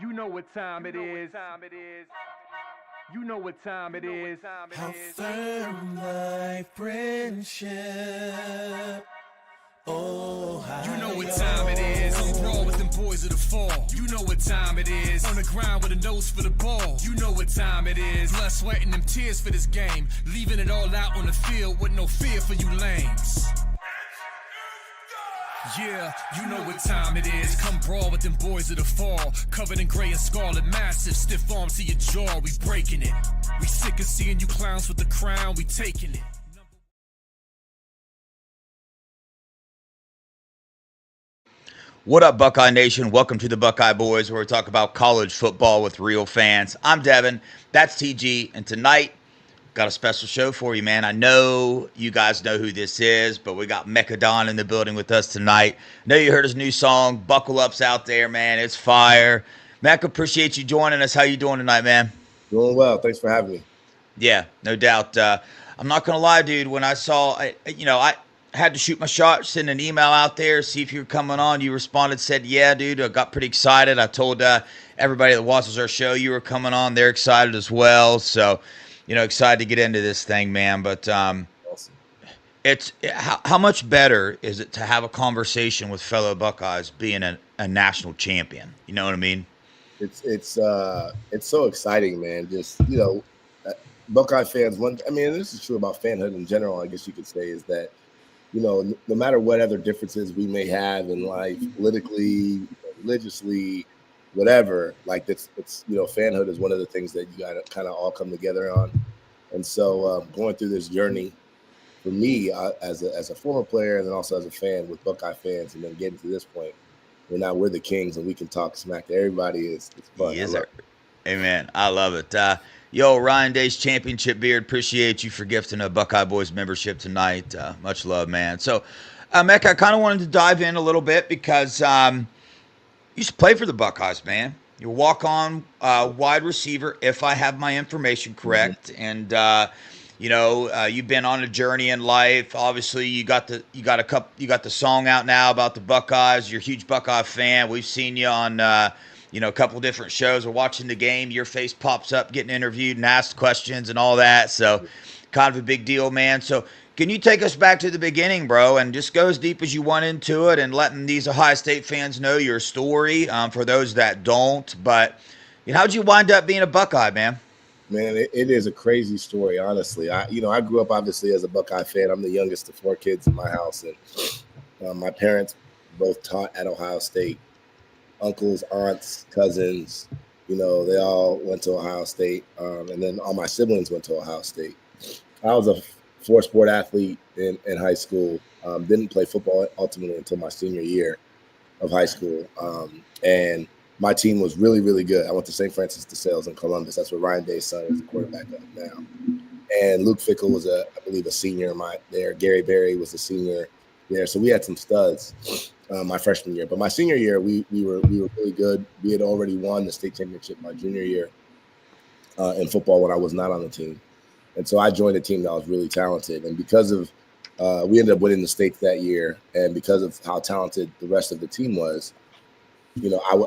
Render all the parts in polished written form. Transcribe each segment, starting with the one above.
You know what time it is. You know what time it is. How firm thy friendship. Oh, how You know what time it is. I'm raw with them boys of the fall. You know what time it is. On the ground with a nose for the ball. You know what time it is. Blood, sweat, and them tears for this game. Leaving it all out on the field with no fear for you lames. Yeah, you know what time it is. Come brawl with them boys of the fall. Covered in gray and scarlet, massive, stiff arms to your jaw. We breaking it. We sick of seeing you clowns with the crown. We taking it. What up, Buckeye Nation? Welcome to the Buckeye Boys, where we talk about college football with real fans. I'm Devin, that's TG, and tonight, got a special show for you, man. I know you guys know who this is, but we got Mekka Don in the building with us tonight. I know you heard his new song, Buckle Up's out there, man. It's fire. Mekka, appreciate you joining us. How you doing tonight, man? Doing well. Thanks for having me. Yeah, no doubt. I'm not gonna lie, dude. When I saw, I had to shoot my shot, send an email out there, see if you were coming on. You responded, said, "Yeah, dude." I got pretty excited. I told everybody that watches our show you were coming on. They're excited as well. So, excited to get into this thing, man. But Awesome. it's how much better is it to have a conversation with fellow Buckeyes being a national champion? You know what I mean? It's so exciting, man. Just Buckeye fans. This is true about fanhood in general. I guess you could say is that no matter what other differences we may have in life, politically, religiously, whatever, like it's fanhood is one of the things that you got to kind of all come together on. And so going through this journey for me as a former player and then also as a fan with Buckeye fans, and then getting to this point where now we're the kings and we can talk smack to everybody. It's fun. Yes, sir. Amen. I love it. Yo, Ryan Day's Championship Beard, appreciate you for gifting a Buckeye Boys membership tonight. Much love, man. So, Mekka, I kind of wanted to dive in a little bit because you used to play for the Buckeyes, man. You walk on wide receiver, if I have my information correct, and you've been on a journey in life. Obviously, you got the song out now about the Buckeyes. You're a huge Buckeye fan. We've seen you on a couple different shows. We're watching the game. Your face pops up, getting interviewed and asked questions and all that. So, kind of a big deal, man. So, can you take us back to the beginning, bro, and just go as deep as you want into it and letting these Ohio State fans know your story for those that don't. But how'd you wind up being a Buckeye, man? Man, it is a crazy story, honestly. I grew up obviously as a Buckeye fan. I'm the youngest of 4 kids in my house, and my parents both taught at Ohio State. Uncles, aunts, cousins, they all went to Ohio State, and then all my siblings went to Ohio State. I was a 4-sport athlete in high school. Didn't play football ultimately until my senior year of high school, and my team was really, really good. I went to St. Francis de Sales in Columbus. That's where Ryan Day's son is the quarterback of now. And Luke Fickle was, I believe, a senior there. Gary Berry was a senior there. So we had some studs my freshman year. But my senior year, we were really good. We had already won the state championship my junior year in football when I was not on the team. And so I joined a team that was really talented. And because of we ended up winning the state that year, and because of how talented the rest of the team was,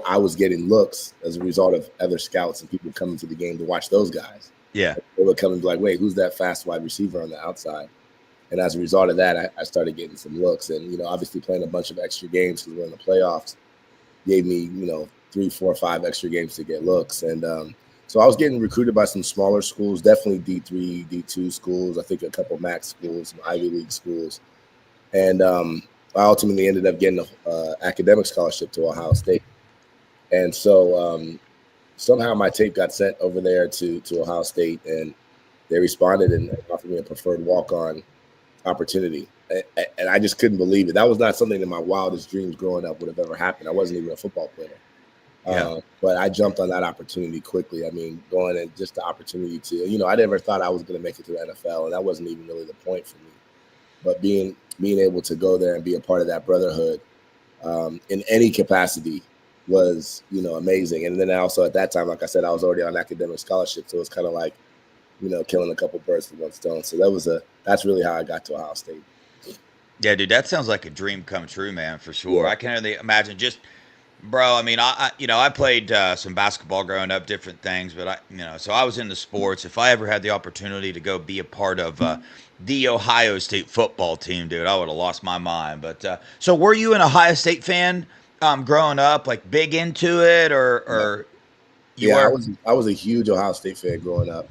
I was getting looks as a result of other scouts and people coming to the game to watch those guys. Yeah. They would come and be like, wait, who's that fast wide receiver on the outside? And as a result of that, I started getting some looks. And, obviously playing a bunch of extra games because we're in the playoffs gave me, 3, 4, 5 extra games to get looks. And so I was getting recruited by some smaller schools, definitely D3, D2 schools, I think a couple MAC schools, some Ivy League schools. And I ultimately ended up getting an academic scholarship to Ohio State. And so somehow my tape got sent over there to Ohio State, and they responded and offered me a preferred walk-on opportunity. And I just couldn't believe it. That was not something in my wildest dreams growing up would have ever happened. I wasn't even a football player. Yeah. But I jumped on that opportunity quickly. I mean, going and just the opportunity to, I never thought I was going to make it to the NFL, and that wasn't even really the point for me. But being able to go there and be a part of that brotherhood in any capacity was, amazing. And then also at that time, like I said, I was already on academic scholarship. So it was kind of like, killing a couple birds with one stone. So that's really how I got to Ohio State. Yeah, dude, that sounds like a dream come true, man, for sure. Yeah. I can only imagine just Bro, I mean, I played some basketball growing up, different things, but so I was into sports. If I ever had the opportunity to go be a part of the Ohio State football team, dude, I would have lost my mind. But so, were you an Ohio State fan growing up, like big into it, or you Yeah, were? I was a huge Ohio State fan growing up,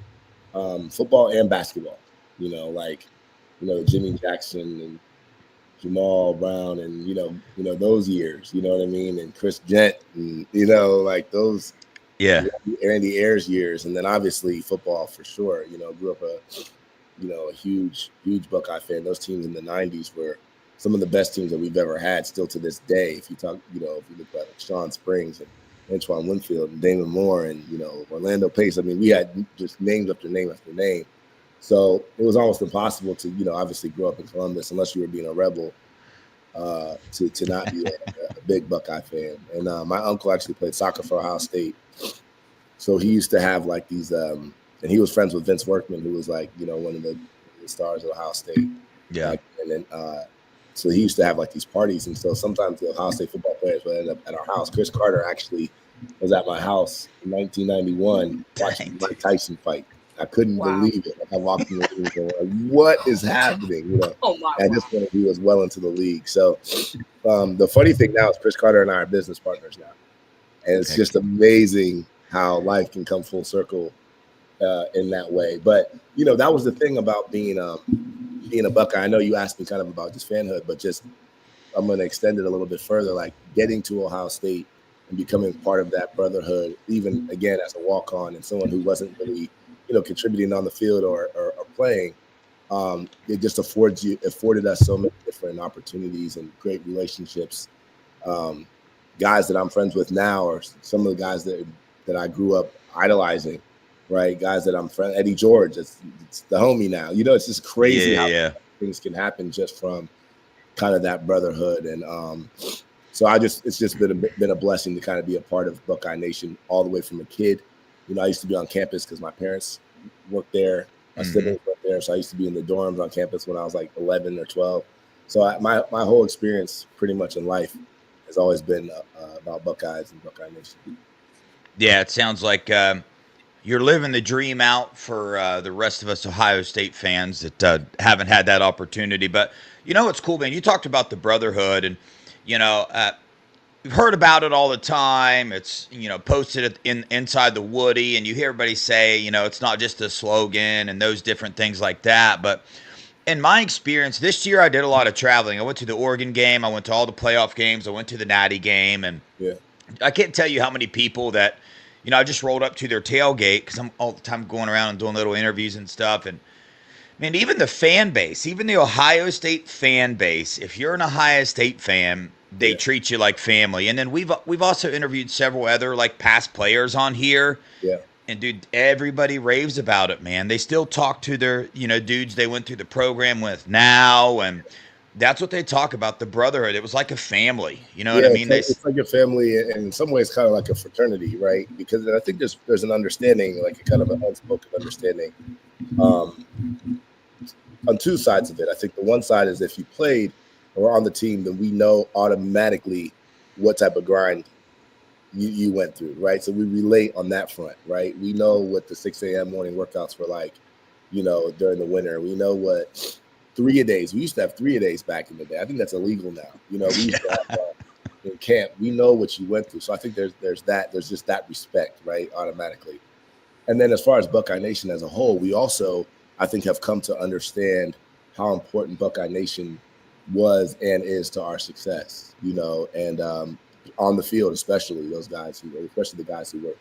football and basketball. Like Jimmy Jackson and Jamal Brown, and those years. You know what I mean? And Chris Gent, and like those Yeah, Randy Ayers years, and then obviously football for sure. Grew up a huge Buckeye fan. Those teams in the '90s were some of the best teams that we've ever had, still to this day. If you talk, if you look at like Sean Springs and Antoine Winfield and Damon Moore and Orlando Pace. I mean, we had just names after name after name. So it was almost impossible to obviously grow up in Columbus unless you were being a rebel, to not be a big Buckeye fan. And my uncle actually played soccer for Ohio State, so he used to have like these, and he was friends with Vince Workman, who was like one of the stars of Ohio State. yeah. And then so he used to have like these parties, and so sometimes the Ohio State football players would end up at our house. Chris Carter actually was at my house in 1991 watching the Mike Tyson fight. I couldn't believe it. Like, I walked in the room and like, what is happening? Oh my! At this point, he was well into the league. So the funny thing now is Chris Carter and I are business partners now, and it's just amazing how life can come full circle in that way. But that was the thing about being a Buckeye. I know you asked me kind of about just fanhood, but just I'm going to extend it a little bit further, like getting to Ohio State and becoming part of that brotherhood, even again as a walk-on and someone who wasn't really contributing on the field or playing. It just afforded us so many different opportunities and great relationships. Guys that I'm friends with now are some of the guys that I grew up idolizing, right? Guys that I'm friends, Eddie George, it's the homie now. It's just crazy how things can happen just from kind of that brotherhood. And so it's just been a blessing to kind of be a part of Buckeye Nation all the way from a kid. I used to be on campus because my parents worked there. My siblings worked there, so I used to be in the dorms on campus when I was like 11 or 12. So my whole experience pretty much in life has always been about Buckeyes and Buckeye Nation. Yeah, it sounds like you're living the dream out for the rest of us Ohio State fans that haven't had that opportunity. But it's cool, man. You talked about the brotherhood, and we've heard about it all the time. It's posted inside the Woody, and you hear everybody say it's not just a slogan and those different things like that. But in my experience, this year I did a lot of traveling. I went to the Oregon game. I went to all the playoff games. I went to the Natty game, and I can't tell you how many people that I just rolled up to their tailgate because I'm all the time going around and doing little interviews and stuff. And man, even the fan base, even the Ohio State fan base, if you're an Ohio State fan, they treat you like family. And then we've also interviewed several other like past players on here. Yeah. And dude, everybody raves about it, man. They still talk to their, dudes they went through the program with now, and that's what they talk about, the brotherhood. It was like a family. You know what I mean? It's like a family, and in some ways kind of like a fraternity, right? Because I think there's an understanding, like a kind of an unspoken understanding on two sides of it. I think the one side is if you played or on the team, then we know automatically what type of grind you went through, right? So we relate on that front, right? We know what the 6 a.m. morning workouts were like, during the winter. We know what 3-a-days. We used to have 3-a-days back in the day. I think that's illegal now. We used to have in camp. We know what you went through. So I think there's just that respect, right? Automatically. And then as far as Buckeye Nation as a whole, we also, I think, have come to understand how important Buckeye Nation was and is to our success, and on the field, especially those guys especially the guys who were,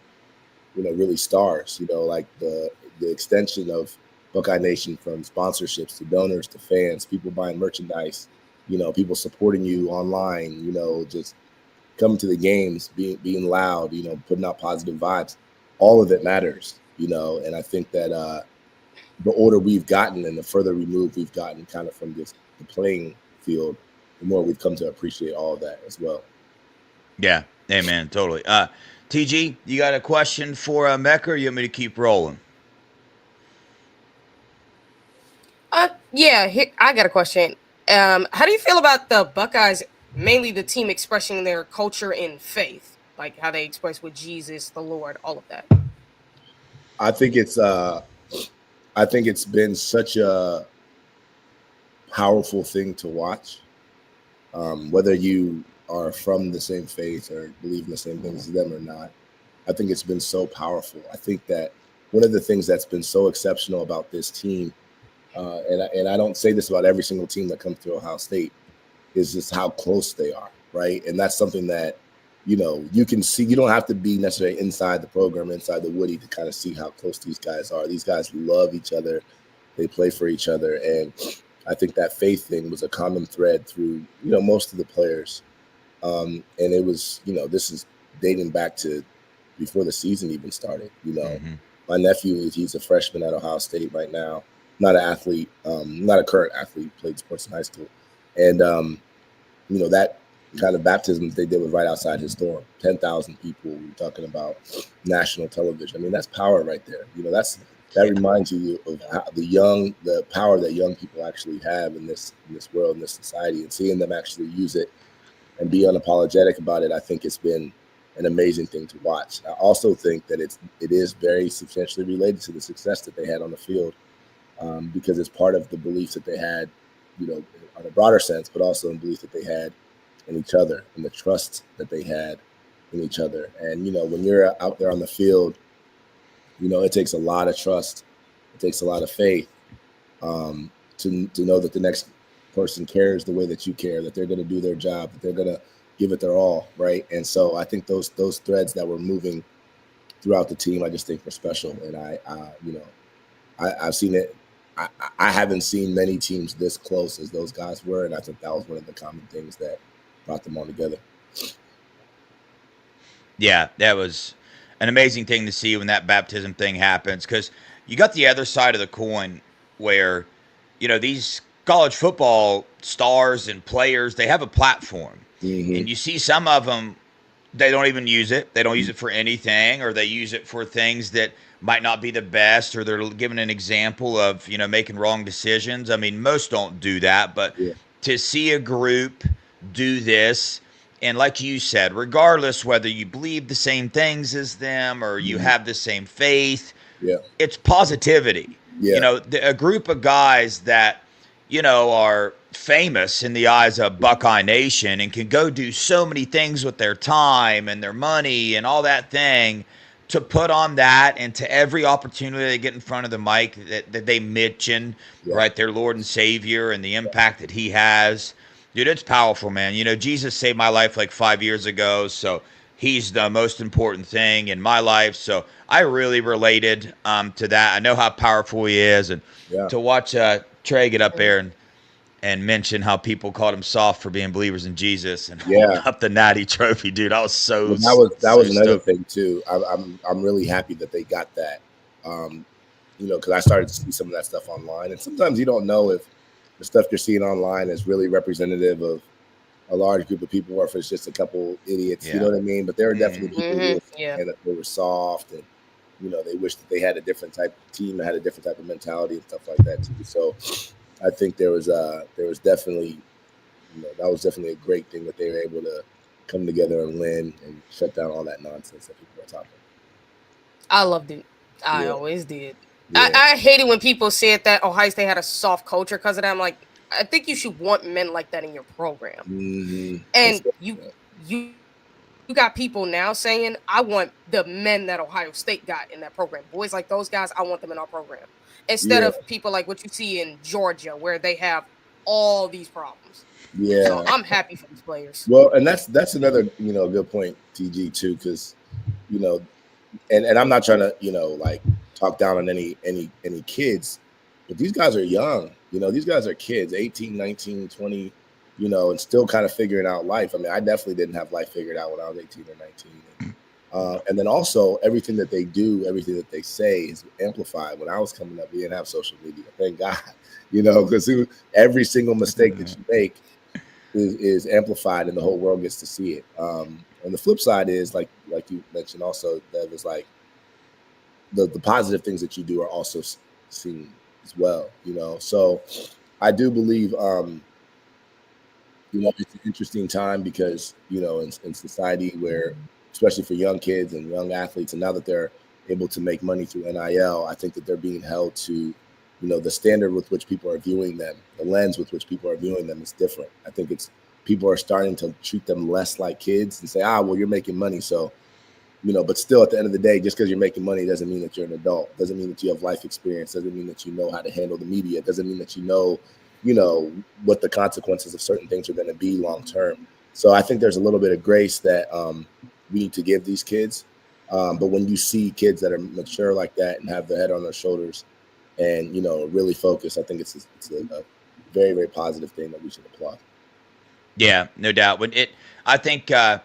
really stars, like the extension of Buckeye Nation from sponsorships to donors to fans, people buying merchandise, people supporting you online, just coming to the games, being loud, putting out positive vibes. All of it matters, and I think that the older we've gotten and the further removed we've gotten kind of from just the playing field, the more we've come to appreciate all of that as well. Yeah. Hey, man, totally. TG, you got a question for Mekka, or you want me to keep rolling? Yeah, I got a question. How do you feel about the Buckeyes mainly the team expressing their culture in faith, like how they express with Jesus, the Lord, all of that. I think it's been such a powerful thing to watch. Whether you are from the same faith or believe in the same things as them or not, I think it's been so powerful. I think that one of the things that's been so exceptional about this team, and I don't say this about every single team that comes to Ohio State, is just how close they are, right? And that's something that, you can see. You don't have to be necessarily inside the program, inside the Woody, to kind of see how close these guys are. These guys love each other. They play for each other. And I think that faith thing was a common thread through, most of the players. And it was, this is dating back to before the season even started. My nephew, he's a freshman at Ohio State right now, not an athlete, not a current athlete, played sports in high school. And, that kind of baptism they did was right outside his dorm. 10,000 people. We're talking about national television. I mean, that's power right there. That reminds you of how the power that young people actually have in this world, in this society, and seeing them actually use it and be unapologetic about it. I think it's been an amazing thing to watch. I also think that it is very substantially related to the success that they had on the field, because it's part of the beliefs that they had, on a broader sense, but also in belief that they had in each other and the trust that they had in each other. And, when you're out there on the field, it takes a lot of trust. It takes a lot of faith, to know that the next person cares the way that you care, that they're going to do their job, that they're going to give it their all, right? And so I think those threads that were moving throughout the team, I just think were special. And I've seen it. I haven't seen many teams this close as those guys were, and I think that was one of the common things that brought them all together. Yeah, that was an amazing thing to see when that baptism thing happens, because you got the other side of the coin where, these college football stars and players, they have a platform. Mm-hmm. And you see some of them, they don't even use it. They don't use it for anything, or they use it for things that might not be the best, or they're giving an example of, making wrong decisions. I mean, most don't do that, but to see a group do this, and like you said, regardless whether you believe the same things as them or you have the same faith, it's positivity. A group of guys that, are famous in the eyes of Buckeye Nation and can go do so many things with their time and their money and all that thing, to put on that, and to every opportunity they get in front of the mic that they mention, right, their Lord and Savior and the impact that he has. Dude, it's powerful, man. Jesus saved my life like 5 years ago, so he's the most important thing in my life. So I really related to that. I know how powerful he is, and to watch Trey get up there and mention how people called him soft for being believers in Jesus and holding up the Natty Trophy, dude. I was so that was another thing too. I'm really happy that they got that, because I started to see some of that stuff online, and sometimes you don't know if the stuff you're seeing online is really representative of a large group of people, or if it's just a couple idiots. You know what I mean? But there are definitely people who and they were soft, and they wish that they had a different type of team that had a different type of mentality and stuff like that too. So I think there was definitely, that was definitely a great thing that they were able to come together and win and shut down all that nonsense that people were talking. I loved it. I always did. I hated when people said that Ohio State had a soft culture because of that. I'm like, I think you should want men like that in your program. Mm-hmm. And you got people now saying, I want the men that Ohio State got in that program. Boys like those guys, I want them in our program. Instead of people like what you see in Georgia, where they have all these problems. Yeah. So I'm happy for these players. Well, and that's another, good point, TG, too, because, and I'm not trying to, like talk down on any kids, but these guys are young. These guys are kids, 18, 19, 20, and still kind of figuring out life. I mean, I definitely didn't have life figured out when I was 18 or 19. And then also everything that they do, everything that they say is amplified. When I was coming up, we didn't have social media. Thank God, because every single mistake that you make is amplified and the whole world gets to see it. And the flip side is like you mentioned also, that is like the positive things that you do are also seen as well, So I do believe it's an interesting time because, in society where, especially for young kids and young athletes, and now that they're able to make money through NIL, I think that they're being held to, the standard with which people are viewing them, the lens with which people are viewing them is different. I think people are starting to treat them less like kids and say, well, you're making money. So, but still at the end of the day, just because you're making money doesn't mean that you're an adult, doesn't mean that you have life experience, doesn't mean that you know how to handle the media, doesn't mean that you know what the consequences of certain things are going to be long term. So I think there's a little bit of grace that we need to give these kids. But when you see kids that are mature like that and have their head on their shoulders and, really focus, I think it's a very, very positive thing that we should applaud. Yeah, no doubt. I think, as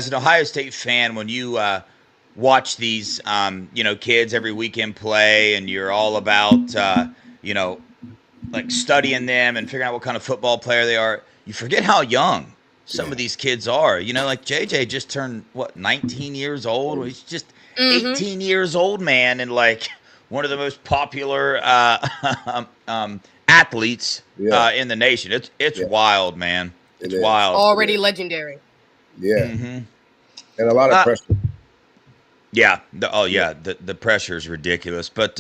an Ohio State fan, when you watch these, kids every weekend play and you're all about, like studying them and figuring out what kind of football player they are, you forget how young some of these kids are. Like JJ just turned, 19 years old? He's just 18 years old, man, and like one of the most popular athletes in the nation. It's wild, man. It's wild. Already legendary. Yeah. And a lot of pressure. Yeah. The pressure is ridiculous. But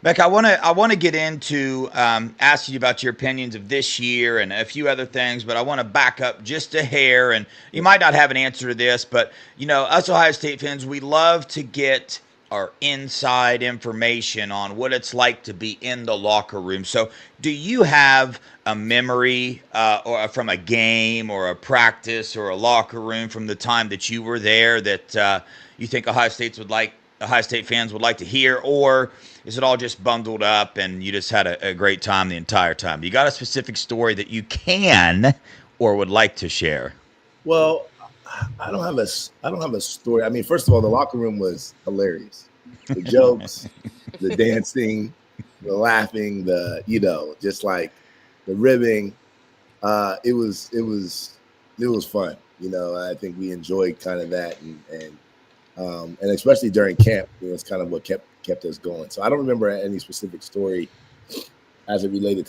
Mekka, I want to get into asking you about your opinions of this year and a few other things, but I want to back up just a hair. And you might not have an answer to this, but us Ohio State fans, we love to get our inside information on what it's like to be in the locker room. So do you have a memory or from a game or a practice or a locker room from the time that you were there that you think Ohio State fans would like to hear, or is it all just bundled up and you just had a great time the entire time? You got a specific story that you can or would like to share? Well, I don't have a story. I mean, first of all, the locker room was hilarious. The jokes, the dancing, the laughing, just like the ribbing. It was fun. I think we enjoyed kind of that, and especially during camp, it's kind of what kept us going. So I don't remember any specific story as it relates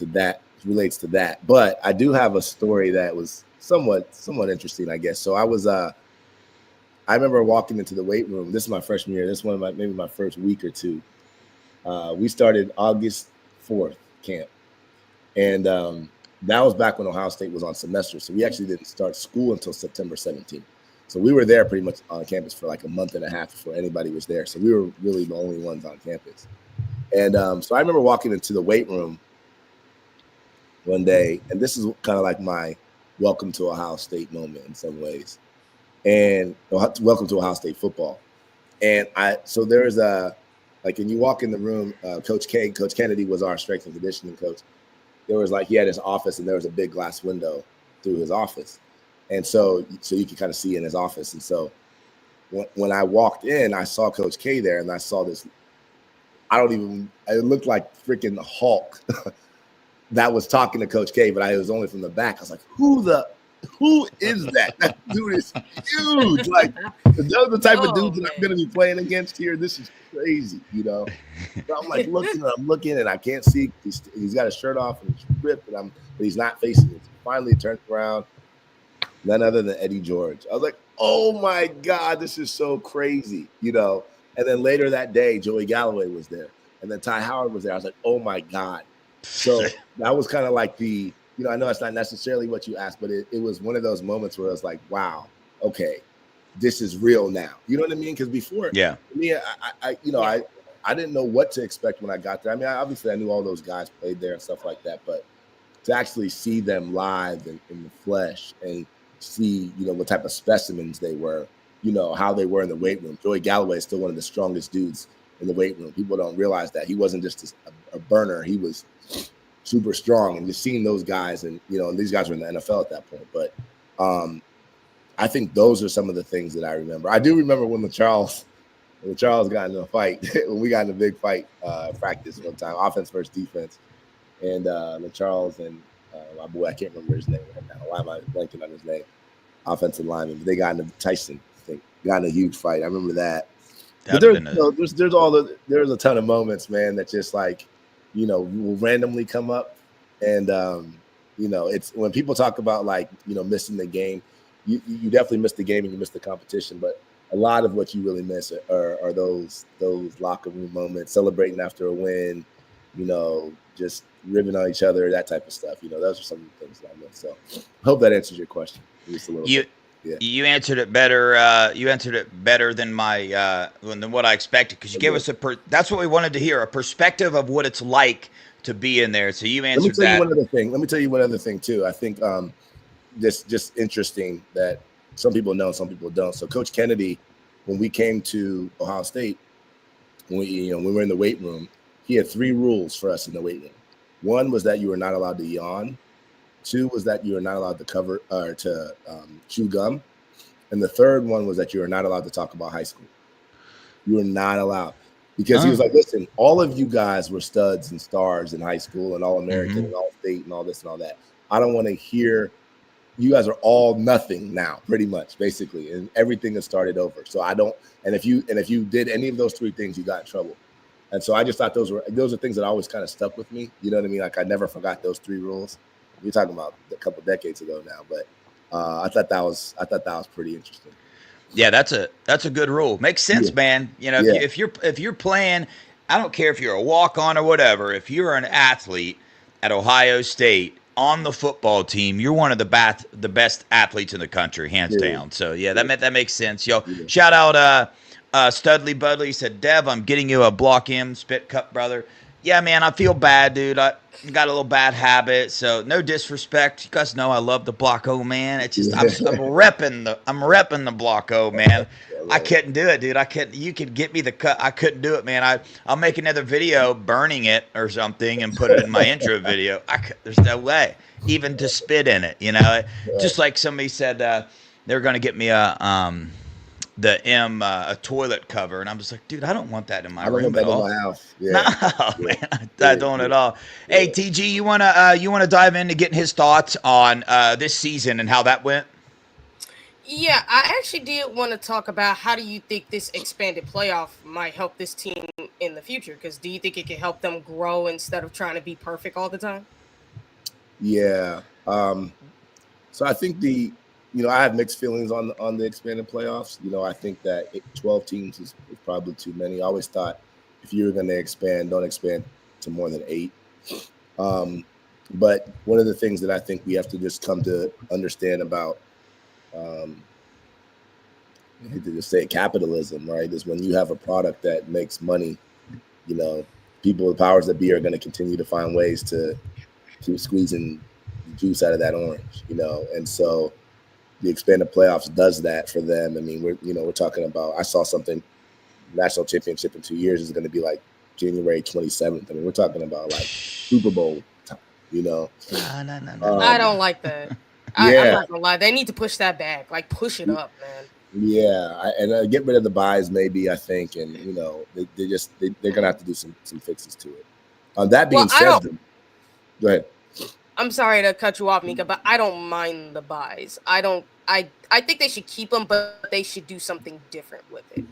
to that, but I do have a story that was somewhat interesting, I guess. So I remember walking into the weight room. This is my freshman year. This is maybe my first week or two. We started August 4th camp, and that was back when Ohio State was on semester. So we actually didn't start school until September 17th. So we were there pretty much on campus for like a month and a half before anybody was there. So we were really the only ones on campus. And so I remember walking into the weight room one day, and this is kind of like my welcome to Ohio State moment in some ways, and welcome to Ohio State football. And so there's when you walk in the room, Coach Kennedy was our strength and conditioning coach. There was he had his office, and there was a big glass window through his office. And so you could kind of see in his office. And so when I walked in, I saw Coach K there, and I saw this, it looked like freaking Hulk that was talking to Coach K, but I was only from the back. I was like, who is that? That dude is huge. Like, those are the type of dudes that I'm going to be playing against here. This is crazy, So I'm like looking, and I can't see. He's got his shirt off and he's ripped, but he's not facing it. So finally, he turns around. None other than Eddie George. I was like, oh my God, this is so crazy, And then later that day, Joey Galloway was there. And then Ty Howard was there. I was like, oh my God. So that was kind of like I know it's not necessarily what you asked, but it was one of those moments where I was like, wow, okay, this is real now. You know what I mean? Because before, I didn't know what to expect when I got there. I mean, obviously I knew all those guys played there and stuff like that, but to actually see them live in the flesh and see, what type of specimens they were, how they were in the weight room. Joey Galloway is still one of the strongest dudes in the weight room. People don't realize that. He wasn't just a burner. He was super strong. And just seeing those guys, and, and these guys were in the NFL at that point. But I think those are some of the things that I remember. I do remember when Charles got in a fight, when we got in a big fight practice one time, offense versus defense. And Charles and my boy, I can't remember his name right now. Why am I blanking on his name? Offensive lineman. They got in a Tyson thing. Got in a huge fight. I remember that. But there's a ton of moments, man, that just will randomly come up, and it's when people talk about like, missing the game, you definitely miss the game and you miss the competition, but a lot of what you really miss are those locker room moments, celebrating after a win, just ribbing on each other, that type of stuff. Those are some of the things that I miss. So I hope that answers your question at least a little bit. Yeah. You answered it better. You answered it better than than what I expected, because you gave us that's what we wanted to hear, a perspective of what it's like to be in there. So you answered that. Let me tell you one other thing too. I think just interesting that some people know, some people don't. So Coach Kennedy, when we came to Ohio State, when we were in the weight room, he had 3 rules for us in the weight room. One was that you were not allowed to yawn. 2 was that you were not allowed to cover or to chew gum. And the third one was that you were not allowed to talk about high school. You were not allowed, because he was like, listen, all of you guys were studs and stars in high school and All-American and All-State and all this and all that. I don't want to hear, you guys are all nothing now, pretty much, basically. And everything has started over. So I don't, and if you did any of those 3 things, you got in trouble. And so I just thought those are things that always kind of stuck with me. You know what I mean? Like I never forgot those 3 rules. You're talking about a couple decades ago now, but I thought that was pretty interesting. Yeah, that's a good rule. Makes sense, man. If you're playing, I don't care if you're a walk-on or whatever. If you're an athlete at Ohio State on the football team, you're one of the best athletes in the country, hands down. So that makes sense. Yo, shout out Studley Budley said, Dev, I'm getting you a Block M Spit Cup, brother. Yeah, man, I feel bad, dude. I got a little bad habit, so no disrespect. You guys know I love the Block O, man. It's just I'm repping the Block O, man. I couldn't do it, dude. You could get me the cut. I couldn't do it, man. I'll make another video burning it or something and put it in my intro video. There's no way, even to spit in it. Just like somebody said, they were going to get me a toilet cover, and I'm just like, dude, I don't want that in my room at all. In my house. Yeah. No, man, I don't at all. Hey, TG, you wanna dive into getting his thoughts on this season and how that went? Yeah, I actually did want to talk about how do you think this expanded playoff might help this team in the future? Because do you think it can help them grow instead of trying to be perfect all the time? Yeah. So I think I have mixed feelings on the expanded playoffs. I think that 12 teams is probably too many. I always thought if you were going to expand, don't expand to more than 8. But one of the things that I think we have to just come to understand about, I hate to just say capitalism, right, is when you have a product that makes money, people, the powers that be, are going to continue to find ways to keep squeezing juice out of that orange, and so the expanded playoffs does that for them. I mean, we're talking about, I saw something, national championship in 2 years is going to be like January 27th. I mean, we're talking about like Super Bowl time, No. I don't like that. I'm not gonna lie. They need to push that back, like push it up, man. Yeah, and get rid of the buys, maybe, I think, and they're gonna have to do some fixes to it. That being said, go ahead. I'm sorry to cut you off, Mika, but I don't mind the buys. I think they should keep them, but they should do something different with it.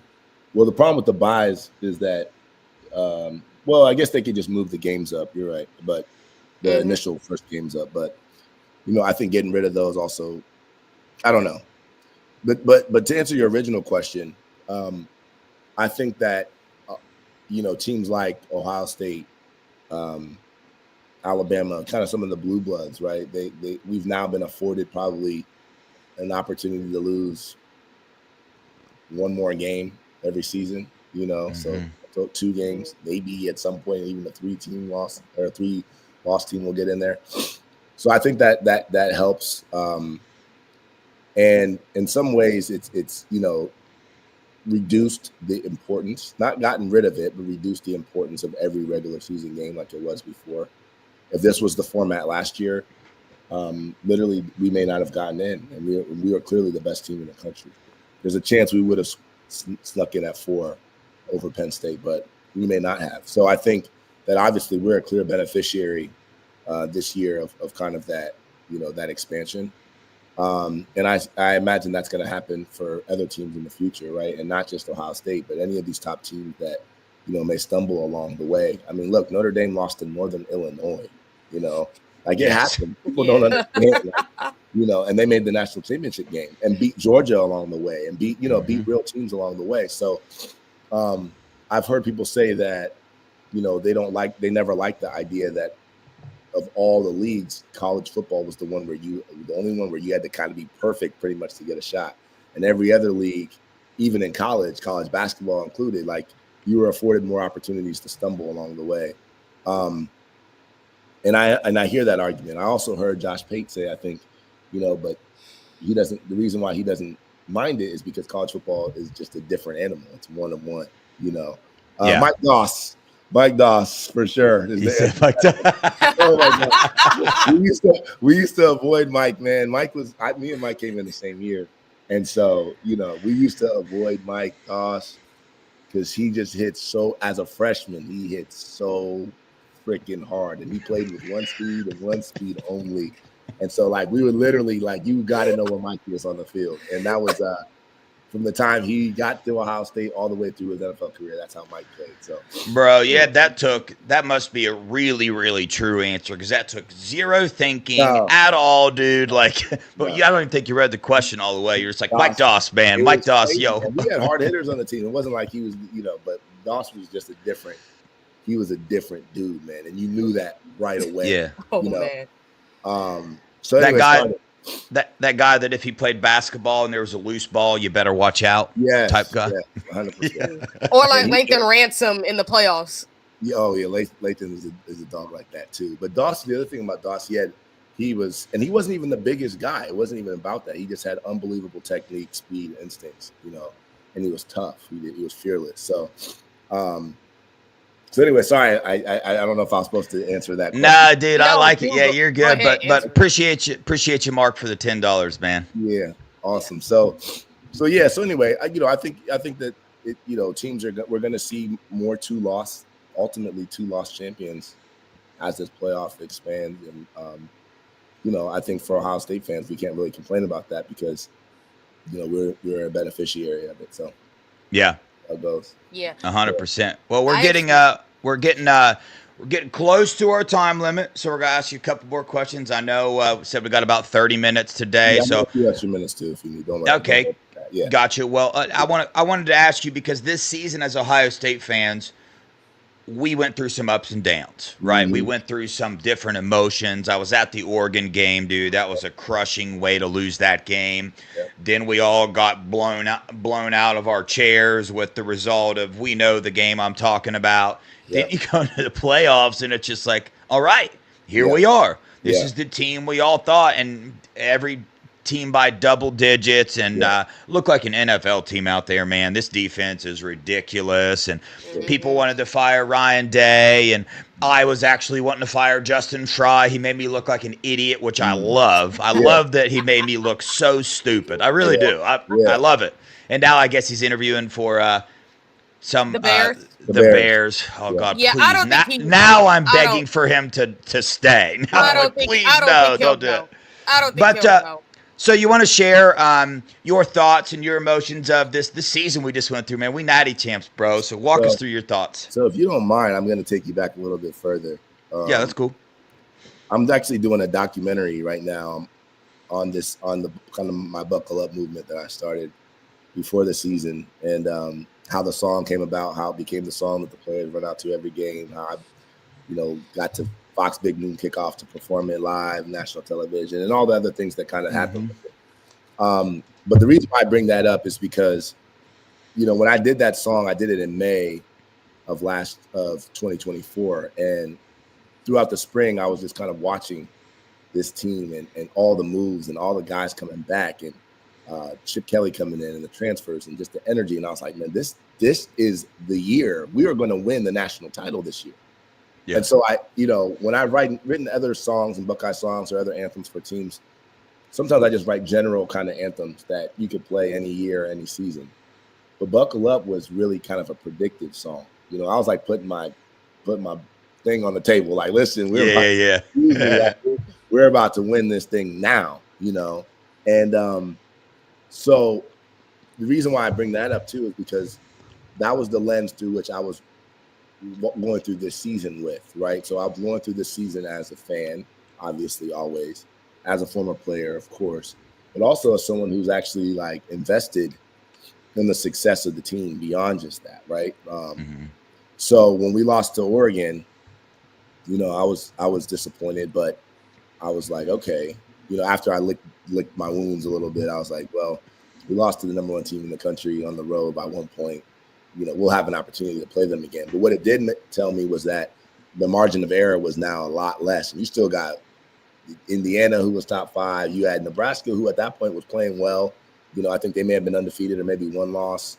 Well, the problem with the buys is that, I guess they could just move the games up. You're right, but the initial first games up. But I think getting rid of those also, I don't know. But to answer your original question, I think that teams like Ohio State, Alabama, kind of some of the blue bloods, right? We've now been afforded probably an opportunity to lose one more game every season, so 2 games, maybe at some point even a 3-team loss or a 3-loss team will get in there. So I think that helps. And in some ways it's reduced the importance, not gotten rid of it, but reduced the importance of every regular season game like it was before. If this was the format last year, literally we may not have gotten in, and we were clearly the best team in the country. There's a chance we would have snuck in at 4 over Penn State, but we may not have. So I think that obviously we're a clear beneficiary this year of kind of that, that expansion. And I imagine that's going to happen for other teams in the future, right? And not just Ohio State, but any of these top teams that, may stumble along the way. I mean, look, Notre Dame lost to Northern Illinois, Like it Yes. happened. People don't understand, like, you know, and they made the national championship game and beat Georgia along the way and beat real teams along the way. So I've heard people say that, you know, they never liked the idea that of all the leagues, college football was the only one where you had to kind of be perfect pretty much to get a shot. And every other league, even in college basketball included, like you were afforded more opportunities to stumble along the way. And I hear that argument. I also heard Josh Pate say, I think, you know, but the reason why he doesn't mind it is because college football is just a different animal. It's 1-on-1, you know. Mike Doss for sure. Oh my God. We used to avoid Mike, man. Me and Mike came in the same year. And so, you know, we used to avoid Mike Doss because he just hit as a freshman, he hit so freaking hard. And he played with one speed only. And so, like, we were literally like, you got to know where Mike is on the field. And that was from the time he got to Ohio State all the way through his NFL career. That's how Mike played. So, bro, yeah, that must be a really, really true answer because that took zero thinking at all, dude. Like, but I don't even think you read the question all the way. You're just like, Mike Doss, man. Mike Doss, crazy, yo. Man. We had hard hitters on the team. It wasn't like he was, you know, but Doss was just he was a different dude, man. And you knew that right away. Yeah. Oh, you know? man. So anyway, that guy that if he played basketball and there was a loose ball, you better watch out. Yes, type guy. Yeah, 100%. Or like Lathan Ransom in the playoffs. Oh yeah, Lathan is a dog like that too. But Doss, the other thing about Doss, he wasn't even the biggest guy. It wasn't even about that. He just had unbelievable technique, speed, instincts, you know, and he was tough. He was fearless. So. So anyway, sorry, I don't know if I was supposed to answer that question. Nah, dude, I like it. No, Yeah, you're good, go ahead, but appreciate you, Mark, for the $10, man. Yeah, awesome. So anyway, I think that teams we're going to see more ultimately two loss champions as this playoff expands, and I think for Ohio State fans, we can't really complain about that because we're a beneficiary of it. So yeah. How it goes. Yeah, 100%. Well, we're getting close to our time limit, so we're gonna ask you a couple more questions. I know we said we got about 30 minutes today, so a few extra minutes too if you need. Okay, yeah, gotcha. Well, I wanted to ask you because this season, as Ohio State fans, we went through some ups and downs, right? We went through some different emotions. I was at the Oregon game, dude. That was a crushing way to lose that game. Yep. Then we all got blown out of our chairs with the result of, we know the game I'm talking about. Yep. Then you go into the playoffs and it's just like, all right, here we are. This is the team we all thought, and every team by double digits, and look like an NFL team out there, man. This defense is ridiculous, and people wanted to fire Ryan Day, and I was actually wanting to fire Justin Fry. He made me look like an idiot, which I love. I love that he made me look so stupid. I really do. I love it. And now I guess he's interviewing for the Bears. The Bears. Oh God! Yeah, please. I don't think now I'm begging for him to stay. No, I don't think. Please, I don't think don't do it. I don't think he'll go. So you want to share your thoughts and your emotions of this season we just went through, man? We natty champs, bro. So walk us through your thoughts. So if you don't mind, I'm going to take you back a little bit further. Yeah, that's cool. I'm actually doing a documentary right now on the kind of my buckle up movement that I started before the season, and how the song came about, how it became the song that the players run out to every game, how I, got to Fox Big Noon Kickoff to perform it live, national television, and all the other things that kind of happened with it. But the reason why I bring that up is because, when I did that song, I did it in May of 2024. And throughout the spring, I was just kind of watching this team and all the moves and all the guys coming back and Chip Kelly coming in and the transfers and just the energy. And I was like, man, this is the year we are going to win the national title this year. Yeah. And so I, when I've written other songs and Buckeye songs or other anthems for teams, sometimes I just write general kind of anthems that you could play any year, any season. But Buckle Up was really kind of a predictive song. I was like putting my thing on the table, like, listen, we're about to win this thing now, And so the reason why I bring that up too is because that was the lens through which I was going through this season with, right? So I was going through this season as a fan. obviously, always, as a former player, of course, but also as someone who's actually like invested in the success of the team beyond just that, right? So when we lost to Oregon, I was disappointed, but I was like, okay, after I licked my wounds a little bit, I was like, well, we lost to the number one team in the country on the road by 1 point. We'll have an opportunity to play them again. But what it didn't tell me was that the margin of error was now a lot less. And you still got Indiana, who was top 5. You had Nebraska, who at that point was playing well. I think they may have been undefeated or maybe one loss.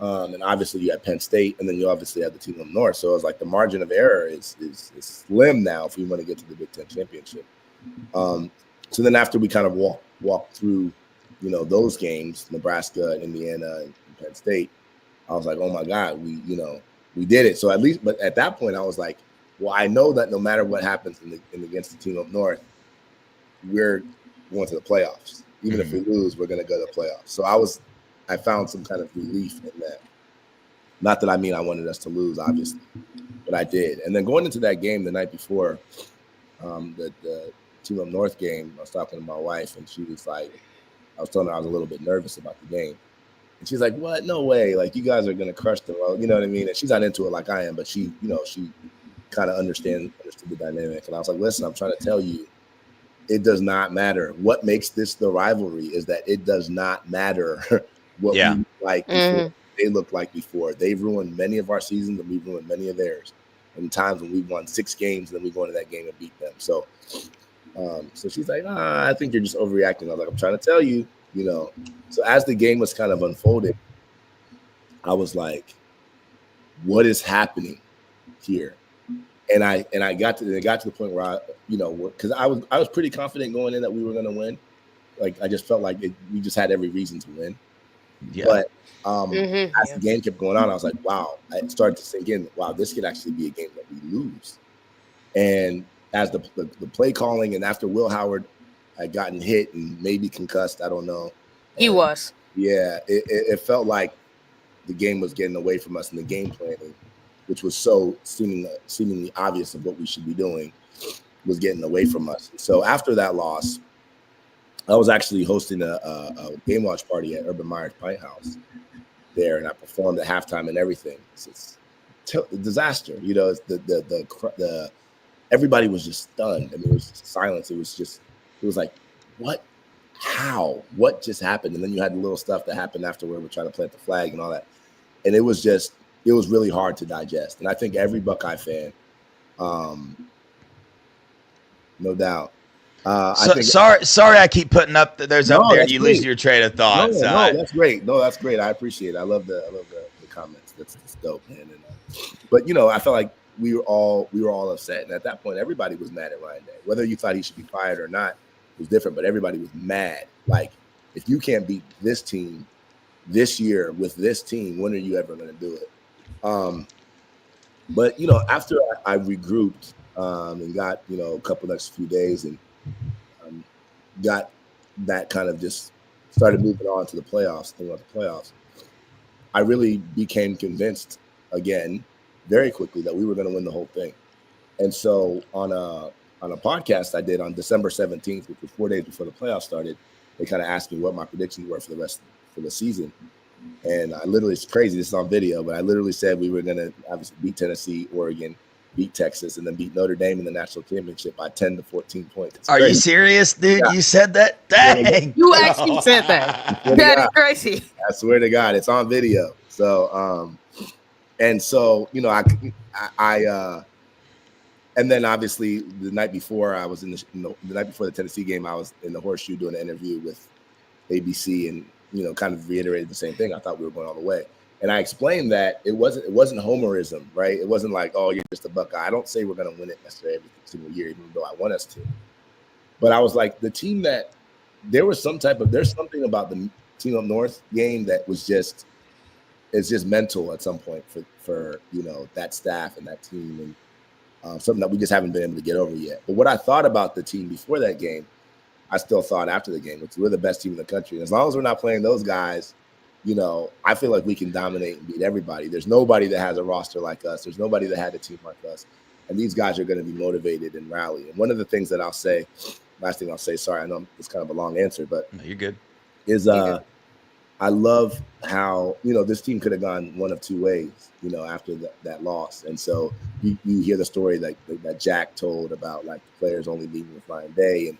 And obviously you had Penn State, and then you obviously had the team up north. So it was like the margin of error is slim now if we want to get to the Big Ten championship. So then after we kind of walked through, those games, Nebraska and Indiana and Penn State, I was like, oh my God, we did it. So at least, but at that point I was like, well, I know that no matter what happens against the team up north, we're going to the playoffs. Even if we lose, we're going to go to the playoffs. So I found some kind of relief in that. Not that I mean I wanted us to lose, obviously, but I did. And then going into that game the night before, the team up north game, I was talking to my wife, and she was like, I was telling her I was a little bit nervous about the game. And she's like, what? No way. Like, you guys are going to crush them. Well, you know what I mean? And she's not into it like I am, but she kind of understood the dynamic. And I was like, listen, I'm trying to tell you, it does not matter. What makes this the rivalry is that it does not matter what we look like before. They look like before. They've ruined many of our seasons, and we've ruined many of theirs. And times when we've won 6 games, and then we go into that game and beat them. So she's like, I think you're just overreacting. I was like, I'm trying to tell you, So as the game was kind of unfolding, I was like, what is happening here? And I got to the point where because I was pretty confident going in that we were going to win. Like, I just felt like we just had every reason to win. Yeah. But as the game kept going on, I was like, wow, I started to sink in, wow, this could actually be a game that we lose. And as the play calling, and after Will Howard had gotten hit and maybe concussed, I don't know. He was. Yeah, it felt like the game was getting away from us, and the game planning, which was so seemingly obvious of what we should be doing, was getting away from us. So after that loss, I was actually hosting a game watch party at Urban Meyer's Pint House there, and I performed at halftime and everything. It's a disaster, It's the everybody was just stunned. I mean, it was just silence. It was like, what? How? What just happened? And then you had the little stuff that happened afterward. We're trying to plant the flag and all that, and it was really hard to digest. And I think every Buckeye fan, no doubt. Sorry, I keep putting up there's up there and you lose your train of thought. No, that's great. No, that's great. I appreciate it. I love the comments. That's dope, man. And, but I felt like we were all upset, and at that point, everybody was mad at Ryan Day. Whether you thought he should be fired or not was different, but everybody was mad. Like, if you can't beat this team this year with this team, when are you ever going to do it? But after I regrouped and got a couple next few days and got that kind of just started moving on to the playoffs, I really became convinced again very quickly that we were going to win the whole thing. And so on a podcast I did on December 17th, which was 4 days before the playoffs started, they kind of asked me what my predictions were for the season. And I literally, it's crazy, this is on video, but I literally said we were going to obviously beat Tennessee, Oregon, beat Texas, and then beat Notre Dame in the national championship by 10 to 14 points. Are you serious, dude? Yeah. You said that? Dang. You actually said that. That is crazy. I swear to God, it's on video. So, and so, I and then obviously the night before I was the night before the Tennessee game, I was in the Horseshoe doing an interview with ABC, and kind of reiterated the same thing. I thought we were going all the way. And I explained that it wasn't homerism, right? It wasn't like, oh, you're just a Buckeye. I don't say we're going to win it necessarily every single year, even though I want us to. But I was like, the team that there's something about the team up north game that was it's just mental at some point for that staff and that team, and something that we just haven't been able to get over yet. But what I thought about the team before that game, I still thought after the game, which we're the best team in the country. And as long as we're not playing those guys, I feel like we can dominate and beat everybody. There's nobody that has a roster like us. There's nobody that had a team like us. and these guys are going to be motivated and rally. And one of the things that I'll say, last thing I'll say, sorry, I know it's kind of a long answer, but No, you're good. Is I love how, this team could have gone one of two ways, after that loss. And so you hear the story that Jack told about like the players only meeting with Ryan Day and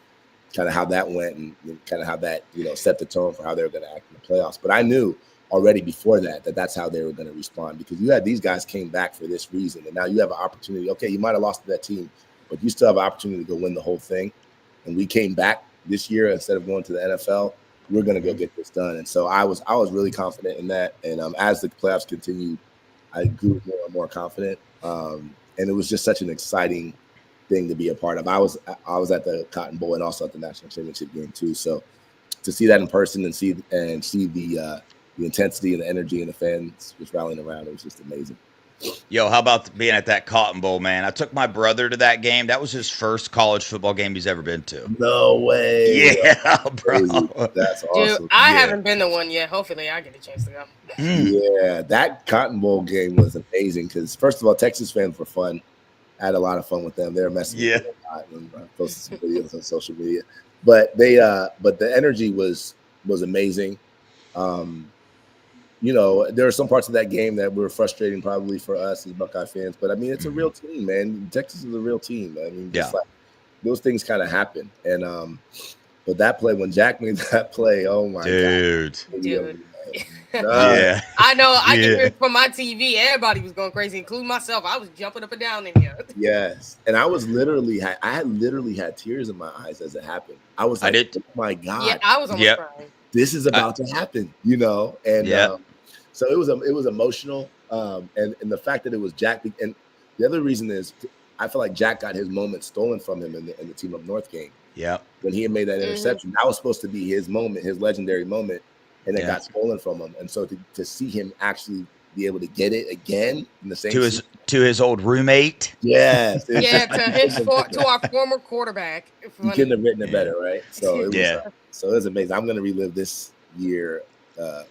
kind of how that went and kind of how that, set the tone for how they were going to act in the playoffs. But I knew already before that that's how they were going to respond, because you had these guys came back for this reason. And now you have an opportunity. Okay, you might have lost to that team, but you still have an opportunity to go win the whole thing. And we came back this year instead of going to the NFL. We're going to go get this done. And so I was really confident in that. And as the playoffs continued, I grew more and more confident. And it was just such an exciting thing to be a part of. I was at the Cotton Bowl and also at the national championship game too. So to see that in person and see the intensity and the energy and the fans just rallying around, it was just amazing. Yo, how about being at that Cotton Bowl, man? I took my brother to that game. That was his first college football game he's ever been to. No way. Yeah, bro. That's awesome. Dude, I haven't been to one yet. Hopefully I get a chance to go. Yeah, that Cotton Bowl game was amazing because, first of all, Texas fans were fun. I had a lot of fun with them. They were messing with me a lot, and I posted some videos on social media. But the energy was amazing. There are some parts of that game that were frustrating probably for us as Buckeye fans, but I mean, it's a real team, man. Texas is a real team. I mean, just like those things kind of happen. And, but that play, when Jack made that play, oh my God. Dude. Yeah. I know. I can hear it from my TV. Everybody was going crazy, including myself. I was jumping up and down in here. Yes. And I was literally had tears in my eyes as it happened. I was like, oh my God. Yeah, I was almost crying. This is about to happen, and so it was emotional, and the fact that it was Jack, and the other reason is I feel like Jack got his moment stolen from him in the Team Up North game. Yeah, when he had made that interception, that was supposed to be his moment, his legendary moment, and it got stolen from him. And so to see him actually be able to get it again in the same to his old roommate. Yes, to our former quarterback. You couldn't have written it better, right? So it was amazing. I'm going to relive this year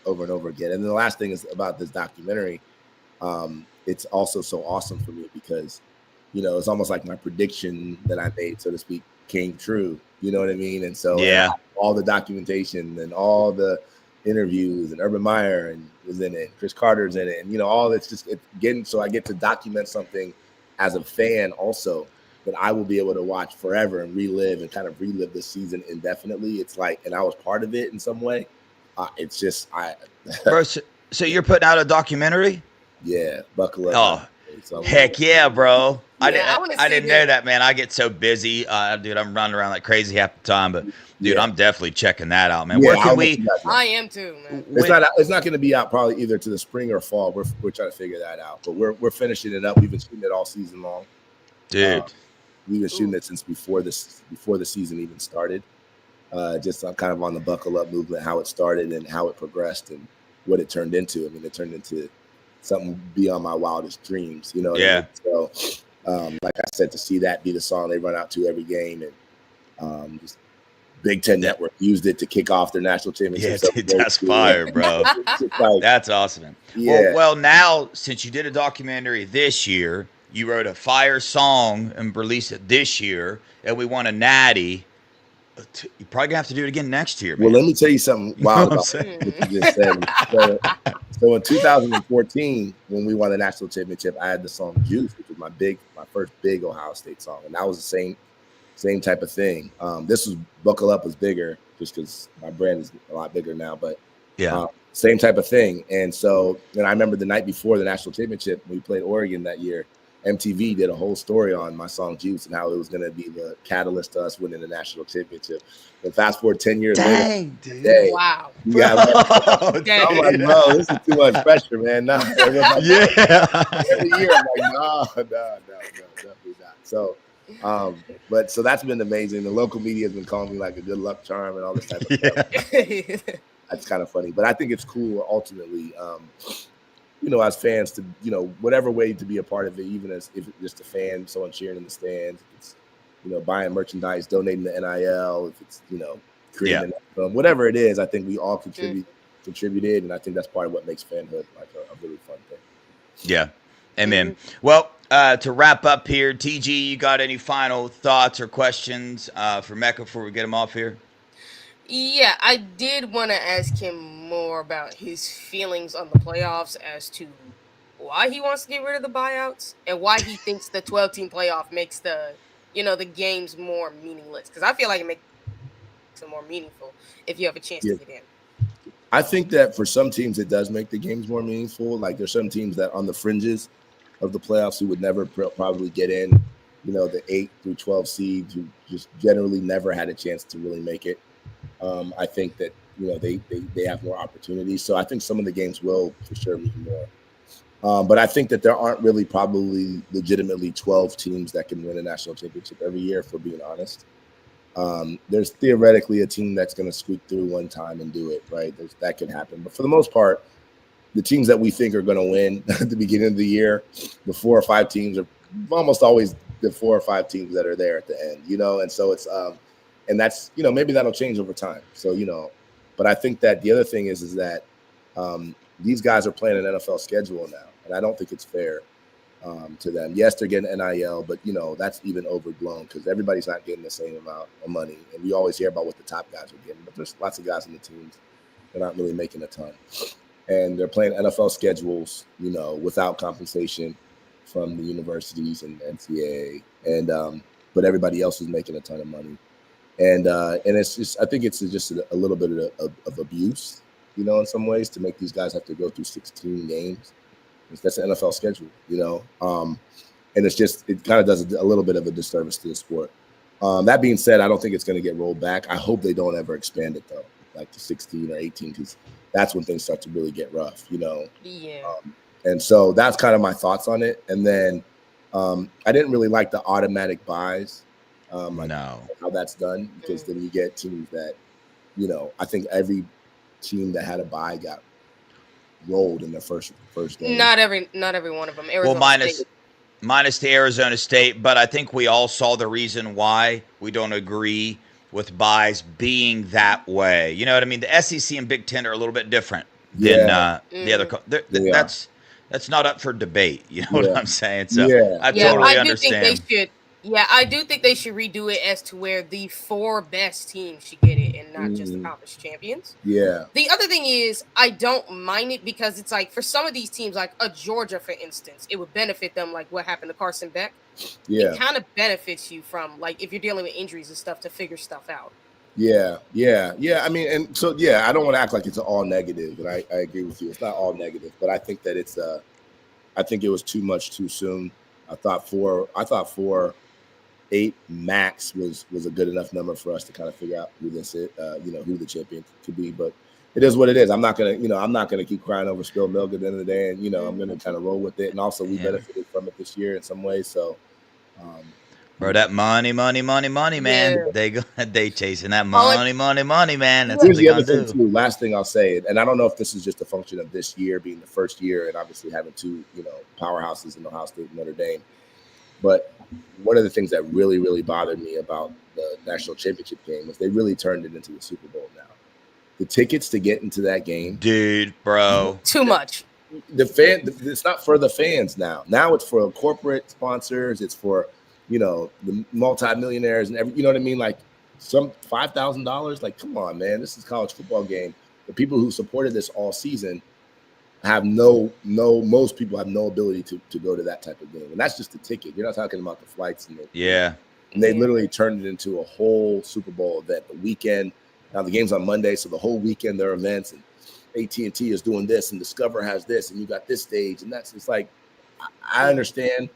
over and over again. And then the last thing is about this documentary. It's also so awesome for me because, it's almost like my prediction that I made, so to speak, came true. You know what I mean? And so all the documentation and all the interviews and Urban Meyer and was in it, Chris Carter's in it, and all that's just so I get to document something as a fan also that I will be able to watch forever and relive this season indefinitely. It's like, and I was part of it in some way. It's just Bro, so you're putting out a documentary? Yeah, buckle up. Oh, heck yeah, bro. Yeah, I didn't know that, man. I get so busy. Dude, I'm running around like crazy half the time, but dude, I'm definitely checking that out, man. Yeah, Where can we? I am too, man. It's not going to be out probably either to the spring or fall. We're trying to figure that out, but we're finishing it up. We've been shooting it all season long, dude. We've been shooting it since before the season even started. Just kind of on the buckle up movement, how it started and how it progressed and what it turned into. I mean, it turned into something beyond my wildest dreams, what I mean? So, like I said, to see that be the song they run out to every game, and just Big Ten Network used it to kick off their national championship. Yeah, dude, that's fire, bro. That's awesome. Yeah. Well, now since you did a documentary this year, you wrote a fire song and released it this year, and we won a natty. You're probably gonna have to do it again next year, man. Well, let me tell you something wild about what you just said. So in 2014, when we won the national championship, I had the song "Juice," which was my first big Ohio State song, and that was the same type of thing. This was "Buckle Up" was bigger, just because my brand is a lot bigger now, but same type of thing. And so, and I remember the night before the national championship, when we played Oregon that year, MTV did a whole story on my song "Juice" and how it was going to be the catalyst to us winning the national championship. And fast forward 10 years later, dude. Wow. Yeah, I'm like, bro, this is too much pressure, man. No, every year I'm like, no, definitely not. So, but so that's been amazing. The local media has been calling me like a good luck charm and all this type of stuff. That's kind of funny, but I think it's cool ultimately. As fans to, whatever way to be a part of it, even if it's just a fan, someone cheering in the stands, if it's, buying merchandise, donating to NIL, if it's, creating an film, whatever it is, I think we all contributed. And I think that's part of what makes fanhood like a really fun thing. Yeah. Amen. Well, to wrap up here, TG, you got any final thoughts or questions for Mekka before we get him off here? Yeah, I did want to ask him more about his feelings on the playoffs as to why he wants to get rid of the buyouts and why he thinks the 12-team playoff makes the games more meaningless. Because I feel like it makes it more meaningful if you have a chance Yeah. to get in. I think that for some teams, it does make the games more meaningful. Like there's some teams that on the fringes of the playoffs who would never probably get in, the 8 through 12 seeds who just generally never had a chance to really make it. I think that, they have more opportunities. So I think some of the games will for sure mean more. But I think that there aren't really probably legitimately 12 teams that can win a national championship every year, if we're being honest. There's theoretically a team that's going to squeak through one time and do it, right? That can happen. But for the most part, the teams that we think are going to win at the beginning of the year, the 4 or 5 teams are almost always the 4 or 5 teams that are there at the end, and so it's and that's, maybe that'll change over time. So, but I think that the other thing is that these guys are playing an NFL schedule now, and I don't think it's fair to them. Yes, they're getting NIL, but that's even overblown because everybody's not getting the same amount of money. And we always hear about what the top guys are getting, but there's lots of guys in the teams that aren't really making a ton. And they're playing NFL schedules, without compensation from the universities and NCAA. And but everybody else is making a ton of money. And it's just, I think it's just a little bit of abuse, in some ways, to make these guys have to go through 16 games. That's an NFL schedule, and it's just, it kind of does a little bit of a disservice to the sport. That being said, I don't think it's going to get rolled back. I hope they don't ever expand it though, like to 16 or 18, because that's when things start to really get rough, Yeah. And so that's kind of my thoughts on it. And then I didn't really like the automatic buys, No. how that's done, because then you get teams that, I think every team that had a buy got rolled in their first game. Not every one of them. Arizona Well, State. minus the Arizona State, but I think we all saw the reason why we don't agree with buys being that way. You know what I mean? The SEC and Big Ten are a little bit different than the other. That's not up for debate. You know what I'm saying? So I totally understand. Think they should. Yeah, I do think they should redo it as to where the 4 best teams should get it and not just the conference champions. Yeah. The other thing is, I don't mind it because it's like for some of these teams, like a Georgia, for instance, it would benefit them, like what happened to Carson Beck. Yeah. It kind of benefits you from, like, if you're dealing with injuries and stuff, to figure stuff out. Yeah. I mean, and so, I don't want to act like it's all negative, and I agree with you. It's not all negative, but I think that it's, I think it was too much too soon. I thought 8 max was a good enough number for us to kind of figure out who this is, who the champion could be. But it is what it is. I'm not gonna keep crying over spilled milk at the end of the day, and I'm gonna kind of roll with it. And also, we benefited from it this year in some ways. So, bro, that money, man. Yeah. They chasing that money, man. That's here's what they the other gonna thing do. too. Last thing I'll say, and I don't know if this is just a function of this year being the first year, and obviously having 2 powerhouses in Ohio State and Notre Dame, but one of the things that really, really bothered me about the national championship game was they really turned it into the Super Bowl now. The tickets to get into that game, Dude, bro. Too much. it's not for the fans now. Now it's for corporate sponsors. It's for, the multimillionaires and you know what I mean? Like some $5,000. Like, come on, man. This is a college football game. The people who supported this all season have most people have no ability to go to that type of game. And that's just the ticket. You're not talking about the flights. And they literally turned it into a whole Super Bowl event. The weekend, now the game's on Monday, so the whole weekend there are events, and AT&T is doing this, and Discover has this, and you got this stage, and it's like, I understand,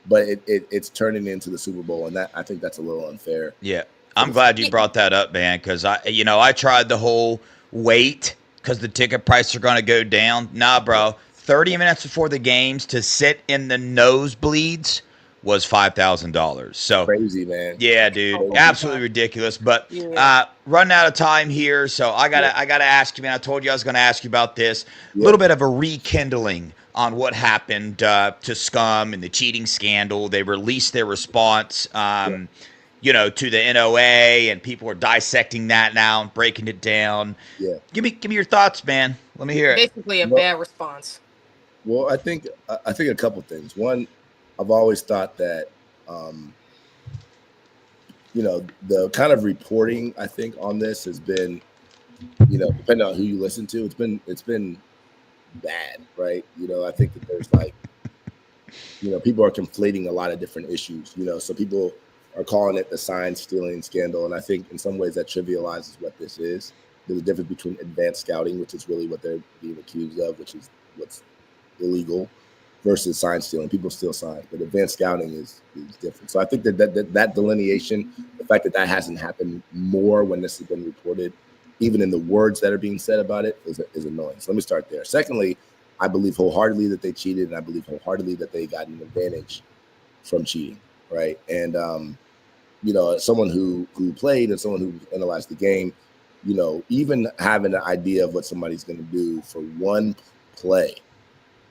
but it's turning into the Super Bowl, and I think that's a little unfair. Yeah. I'm glad you brought that up, man, because I tried the whole wait because the ticket prices are going to go down. Nah, bro. 30 minutes before the games to sit in the nosebleeds was $5,000. So crazy, man. Yeah, dude, absolutely ridiculous. But running out of time here, so I gotta ask you, man. I told you I was going to ask you about this. A little bit of a rekindling on what happened to Scum and the cheating scandal. They released their response. To the NOA, and people are dissecting that now and breaking it down. Yeah. Give me your thoughts, man. Let me hear it. Basically a bad response. Well, I think a couple things. One, I've always thought that, the kind of reporting I think on this has been, depending on who you listen to, it's been bad, right? I think that there's like, people are conflating a lot of different issues, so people are calling it the sign stealing scandal. And I think in some ways that trivializes what this is. There's a difference between advanced scouting, which is really what they're being accused of, which is what's illegal, versus sign stealing. People steal signs, but advanced scouting is different. So I think that delineation, the fact that hasn't happened more when this has been reported, even in the words that are being said about it, is annoying. So let me start there. Secondly, I believe wholeheartedly that they cheated, and I believe wholeheartedly that they got an advantage from cheating, right? And as someone who played and someone who analyzed the game, even having an idea of what somebody's going to do for one play,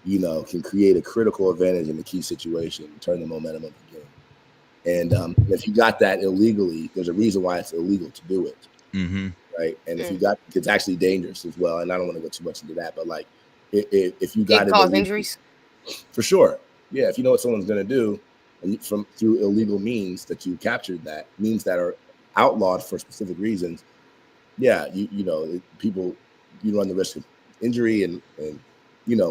can create a critical advantage in a key situation and turn the momentum of the game. And if you got that illegally, there's a reason why it's illegal to do it, right? And if you got, it's actually dangerous as well. And I don't want to go too much into that, but like if you got it cause injuries, for sure, yeah. If you know what someone's going to do, and through illegal means that you captured, that means that are outlawed for specific reasons, yeah, people, you run the risk of injury and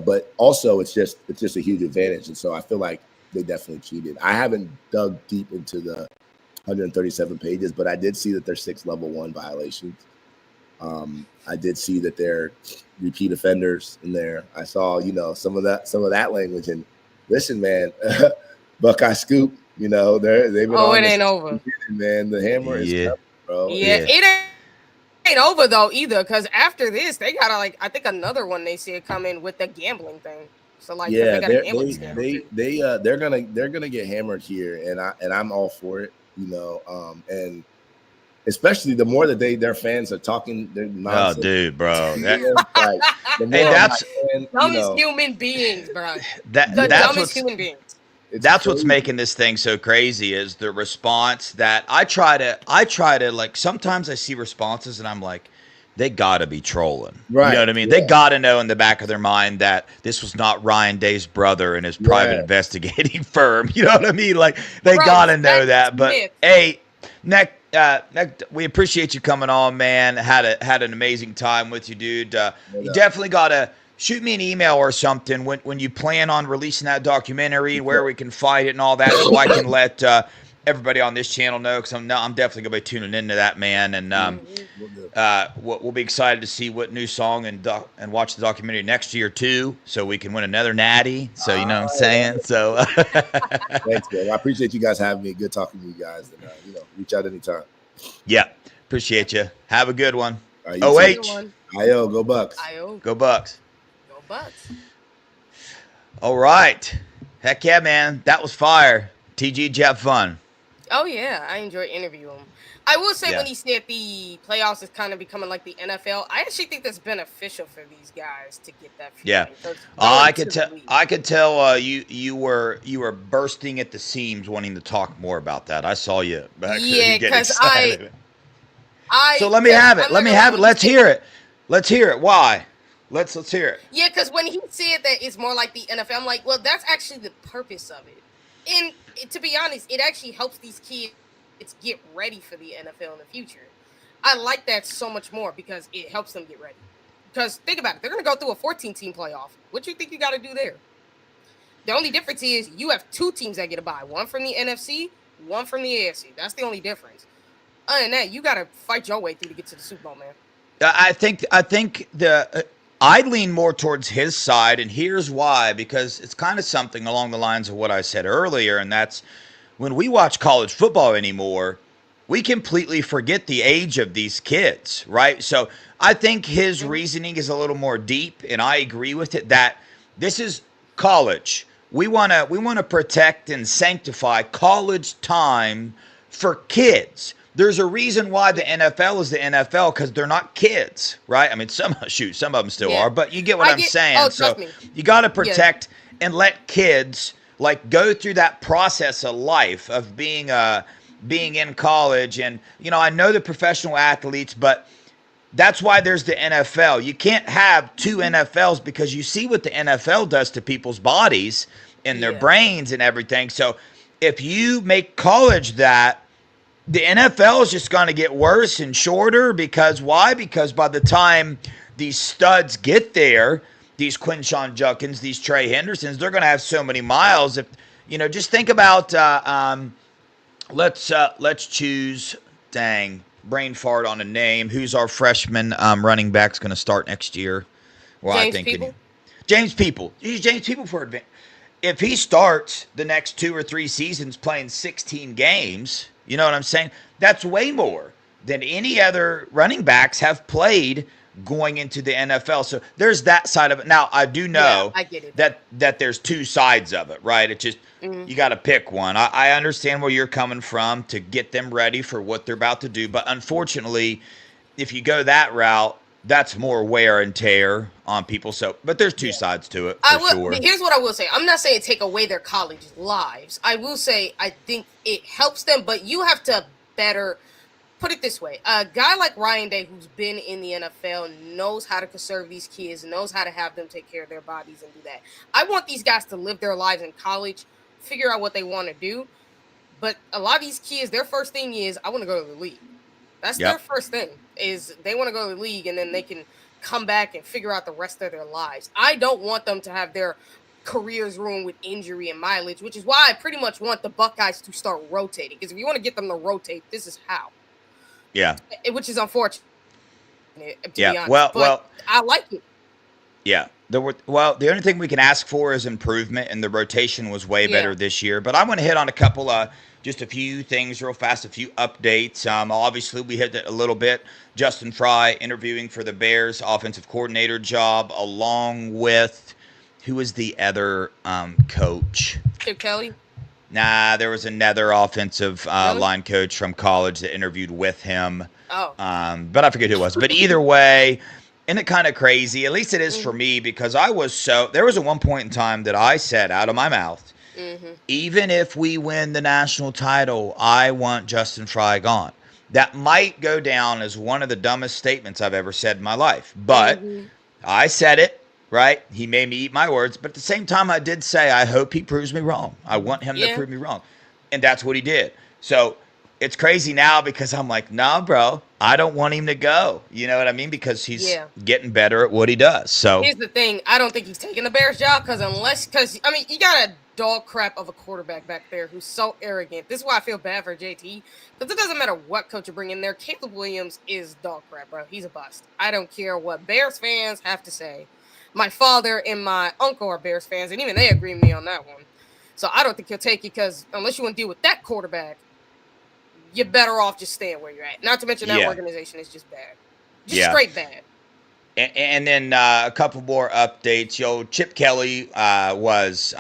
but also it's just a huge advantage. And so I feel like they definitely cheated. I haven't dug deep into the 137 pages, but I did see that there's 6 level 1 violations. I did see that there repeat offenders in there. I saw, some of that language. And listen, man, Buckeye Scoop, they've been it ain't over, man. The hammer is coming, bro. Yeah, it ain't over though either, because after this they got I think another one they see it coming with the gambling thing. So like, yeah, they're gonna get hammered here, and I'm all for it, and especially the more that their fans are talking their nonsense. Oh, dude, bro, that's dumbest human beings, bro. That's dumbest human beings. That's what's making this thing so crazy is the response that I try to like. Sometimes I see responses and I'm like, they gotta be trolling. Right. You know what I mean? Yeah. They gotta know in the back of their mind that this was not Ryan Day's brother and his private investigating firm. You know what I mean? Like they gotta know that. But hey, Neck, we appreciate you coming on, man. Had an amazing time with you, dude. You definitely gotta shoot me an email or something when you plan on releasing that documentary, where we can find it and all that, so I can let everybody on this channel know, because I'm definitely gonna be tuning into that, man. And we'll be excited to see what new song and watch the documentary next year too, so we can win another natty. So you know what I'm saying. So thanks, man. I appreciate you guys having me. Good talking to you guys, and reach out anytime. Yeah, appreciate you. Have a good one. IO, go Bucks. Go Bucks. Bucks. All right. Heck yeah, man. That was fire. TG, did you have fun? Oh, yeah. I enjoyed interviewing him. I will say when he said the playoffs is kind of becoming like the NFL, I actually think that's beneficial for these guys to get that feeling. Yeah. I could tell you were bursting at the seams wanting to talk more about that. I saw you back there. Yeah, because So let me have it. Let's hear it. Why? Let's hear it. Yeah, because when he said that it's more like the NFL, I'm like, well, that's actually the purpose of it. And to be honest, it actually helps these kids get ready for the NFL in the future. I like that so much more because it helps them get ready. Because think about it, they're going to go through a 14-team playoff. What do you think you got to do there? The only difference is you have 2 teams that get a bye. One from the NFC, one from the AFC. That's the only difference. Other than that, you got to fight your way through to get to the Super Bowl, man. I think I lean more towards his side, and here's why, because it's kind of something along the lines of what I said earlier, and that's when we watch college football anymore, we completely forget the age of these kids, right? So I think his reasoning is a little more deep, and I agree with it, that this is college. We want to protect and sanctify college time for kids. There's a reason why the NFL is the NFL, because they're not kids, right? I mean, some of them still are, but you get what I'm saying. Oh, so you got to protect and let kids like go through that process of life of being in college. And I know the professional athletes, but that's why there's the NFL. You can't have 2 NFLs, because you see what the NFL does to people's bodies. in their Yeah. brains and everything. So if you make college that, the NFL is just going to get worse and shorter because why? Because by the time these studs get there, these Quinshawn Judkins, these Trey Hendersons, they're going to have so many miles. If just think about let's choose. Dang, brain fart on a name. Who's our freshman running back's going to start next year? Well, James People. James People. Use James People for advantage. If he starts the next 2 or 3 seasons playing 16 games, you know what I'm saying? That's way more than any other running backs have played going into the NFL. So there's that side of it. Now, I do know I get it. that there's 2 sides of it, right? It just you got to pick one. I understand where you're coming from to get them ready for what they're about to do, but unfortunately, if you go that route, that's more wear and tear on people. So, but there's 2 sides to it for sure. Here's what I will say. I'm not saying take away their college lives. I will say I think it helps them, but you have to better put it this way. A guy like Ryan Day, who's been in the NFL, knows how to conserve these kids, knows how to have them take care of their bodies and do that. I want these guys to live their lives in college, figure out what they want to do. But a lot of these kids, their first thing is, I want to go to the league. That's their first thing, is they want to go to the league, and then they can come back and figure out the rest of their lives. I don't want them to have their careers ruined with injury and mileage, which is why I pretty much want the Buckeyes to start rotating. Because if you want to get them to rotate, this is how. Yeah. Which is unfortunate, to be honest. Well, I like it. Yeah. The only thing we can ask for is improvement, and the rotation was way better this year. But I want to hit on a couple just a few things real fast, a few updates. Obviously, we hit it a little bit. Justin Fry interviewing for the Bears offensive coordinator job, along with who was the other coach? Chip Kelly. Nah, there was another offensive line coach from college that interviewed with him. Oh. But I forget who it was. But either way, isn't it kind of crazy? At least it is for me, because there was at one point in time that I said out of my mouth, even if we win the national title, I want Justin Fry gone. That might go down as one of the dumbest statements I've ever said in my life. But I said it. Right? He made me eat my words. But at the same time, I did say, I hope he proves me wrong. I want him to prove me wrong. And that's what he did. So it's crazy now because I'm like, nah, bro, I don't want him to go. You know what I mean? Because he's getting better at what he does. So here's the thing. I don't think he's taking the Bears job because you got a dog crap of a quarterback back there who's so arrogant. This is why I feel bad for JT. Because it doesn't matter what coach you bring in there. Caleb Williams is dog crap, bro. He's a bust. I don't care what Bears fans have to say. My father and my uncle are Bears fans, and even they agree with me on that one. So I don't think he'll take it because unless you want to deal with that quarterback, you're better off just staying where you're at. Not to mention that organization is just bad. Just straight bad. And then a couple more updates. Chip Kelly was,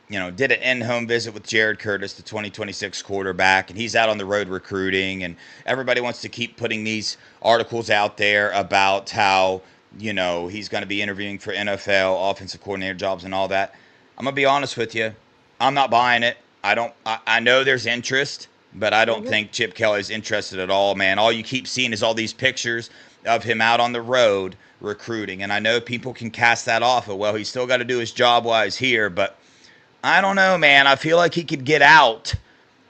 did an in-home visit with Jared Curtis, the 2026 quarterback, and he's out on the road recruiting, and everybody wants to keep putting these articles out there about how, he's going to be interviewing for NFL offensive coordinator jobs and all that. I'm going to be honest with you. I'm not buying it. I know there's interest, but I don't think Chip Kelly's interested at all, man. All you keep seeing is all these pictures of him out on the road recruiting. And I know people can cast that off of, well, he's still got to do his job while he's here. But I don't know, man. I feel like he could get out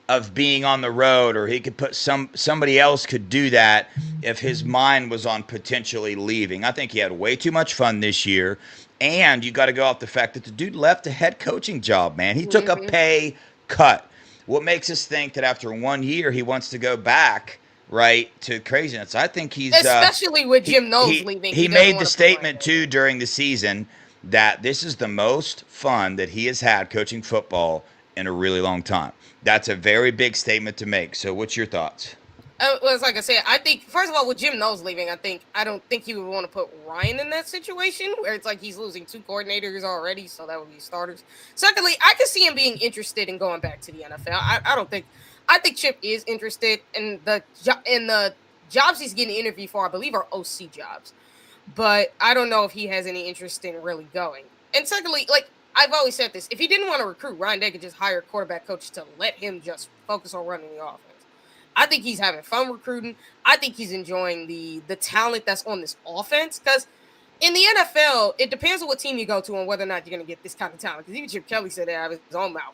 of being on the road, or he could put somebody else could do that if his mind was on potentially leaving. I think he had way too much fun this year, and you got to go off the fact that the dude left a head coaching job, man. He took a pay cut. What makes us think that after 1 year he wants to go back, right, to craziness? I think he's especially with Jim Knowles leaving. He made the statement too during the season that this is the most fun that he has had coaching football in a really long time. That's a very big statement to make. So what's your thoughts? Well, it's like I said, I think, first of all, with Jim Knowles leaving, I don't think he would want to put Ryan in that situation where it's like he's losing 2 coordinators already, so that would be starters. Secondly, I could see him being interested in going back to the NFL. I think Chip is interested in the jobs he's getting interviewed for, I believe, are OC jobs. But I don't know if he has any interest in really going. And secondly, like, I've always said this, if he didn't want to recruit, Ryan Day could just hire a quarterback coach to let him just focus on running the offense. I think he's having fun recruiting. I think he's enjoying the talent that's on this offense. Because in the NFL, it depends on what team you go to and whether or not you're going to get this kind of talent. Because even Chip Kelly said it out of his own mouth.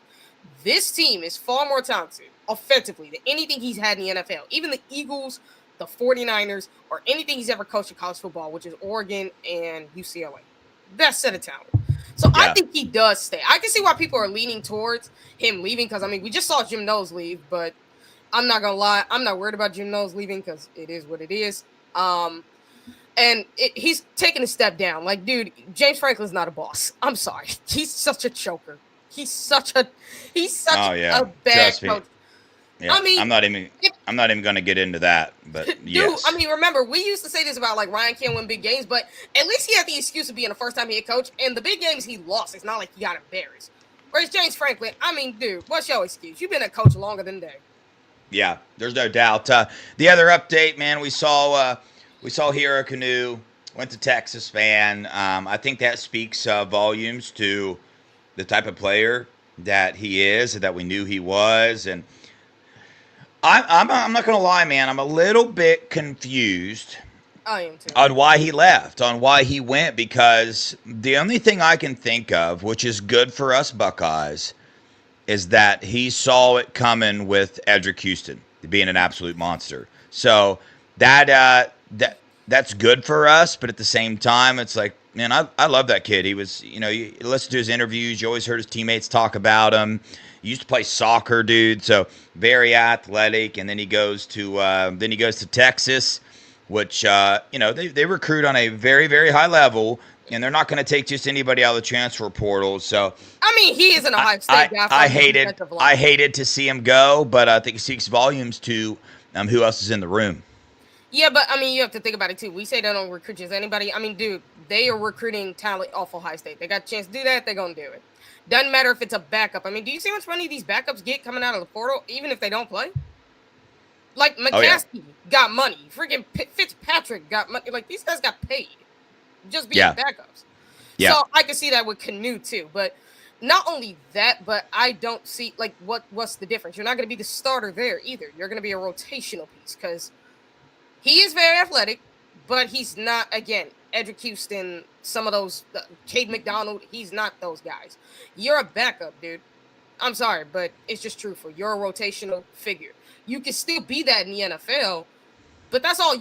This team is far more talented offensively than anything he's had in the NFL. Even the Eagles, the 49ers, or anything he's ever coached in college football, which is Oregon and UCLA. Best set of talent. So I think he does stay. I can see why people are leaning towards him leaving because, I mean, we just saw Jim Knowles leave, but I'm not going to lie. I'm not worried about Jim Knowles leaving because it is what it is. And he's taking a step down. Like, dude, James Franklin's not a boss. I'm sorry. He's such a choker. He's such a bad coach. Yeah. I mean, I'm not even going to get into that, but dude, yes. I mean, remember, we used to say this about like Ryan can't win big games, but at least he had the excuse of being a first-time head coach, and the big games he lost. It's not like he got embarrassed. Whereas James Franklin, I mean, dude, what's your excuse? You've been a coach longer than they. Yeah, there's no doubt. The other update, man, we saw Hero Canoe went to Texas fan. I think that speaks volumes to the type of player that he is, and that we knew he was, and I'm not gonna lie, man. I'm a little bit confused. I am too. On why he left, on why he went, because the only thing I can think of, which is good for us Buckeyes, is that he saw it coming with Edric Houston being an absolute monster. So that's good for us, but at the same time, it's like, man, I love that kid. He was, you listen to his interviews, you always heard his teammates talk about him. He used to play soccer, dude, so very athletic, and then he goes to Texas, which they recruit on a very, very high level, and they're not going to take just anybody out of the transfer portal. So I mean, he is an Ohio State guy. I hated to see him go, but I think it speaks volumes to who else is in the room. Yeah, but I mean, you have to think about it too. We say they don't recruit just anybody. I mean, dude, they are recruiting talent off Ohio State. They got a chance to do that, they're gonna do it. Doesn't matter if it's a backup. I mean, do you see how much money these backups get coming out of the portal, even if they don't play? Like McCaskey got money. Freaking Fitzpatrick got money. Like, these guys got paid just being backups. Yeah. So I can see that with Canoe too. But not only that, but I don't see like what's the difference. You're not going to be the starter there either. You're going to be a rotational piece because he is very athletic, but he's not, again, Edric Houston, some of those, Cade McDonald, he's not those guys. You're a backup, dude. I'm sorry, but it's just truthful. You're a rotational figure. You can still be that in the NFL, but that's all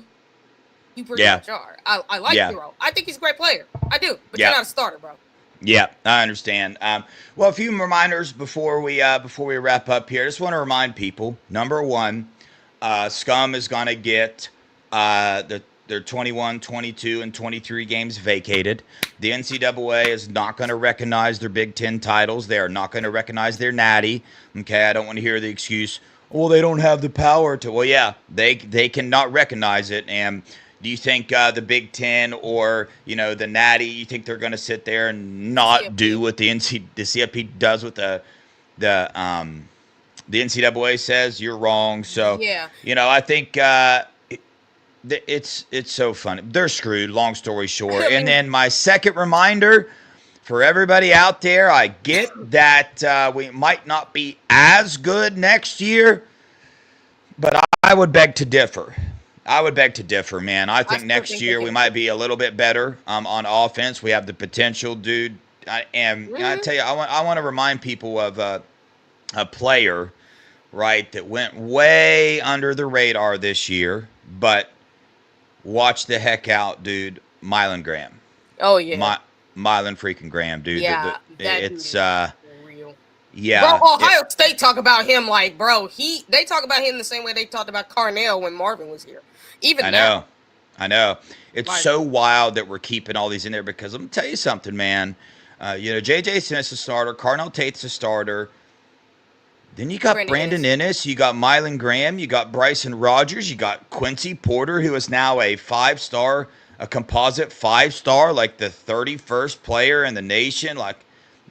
you pretty much are. I like Hero. I think he's a great player. I do, but you're not a starter, bro. Yeah, I understand. Well, a few reminders before we wrap up here. I just want to remind people, number one, Scum is going to get their 21, 22, and 23 games vacated. The NCAA is not going to recognize their Big Ten titles. They are not going to recognize their natty. Okay, I don't want to hear the excuse, well, they don't have the power to. Well, yeah, they cannot recognize it. And do you think the Big Ten or, the natty, you think they're going to sit there and not do what the CFP does with the NCAA says? You're wrong. So, I think it's so funny. They're screwed, long story short. And then my second reminder for everybody out there, I get that we might not be as good next year, but I would beg to differ. Man. I think next year we might be a little bit better on offense. We have the potential, dude. I tell you, I want to remind people of a player, right, that went way under the radar this year, but watch the heck out, dude. Mylan Graham. Oh yeah. Mylan freaking Graham, dude. Yeah, it's real. Yeah. Bro, Ohio State talk about him like, bro, they talk about him the same way they talked about Carnell when Marvin was here. I know. It's so wild that we're keeping all these in there because I'm gonna tell you something, man. JJ Smith's a starter, Carnell Tate's a starter. Then you got Brandon Ennis, you got Mylan Graham, you got Bryson Rogers, you got Quincy Porter, who is now a 5-star, a composite 5-star, like the 31st player in the nation, like,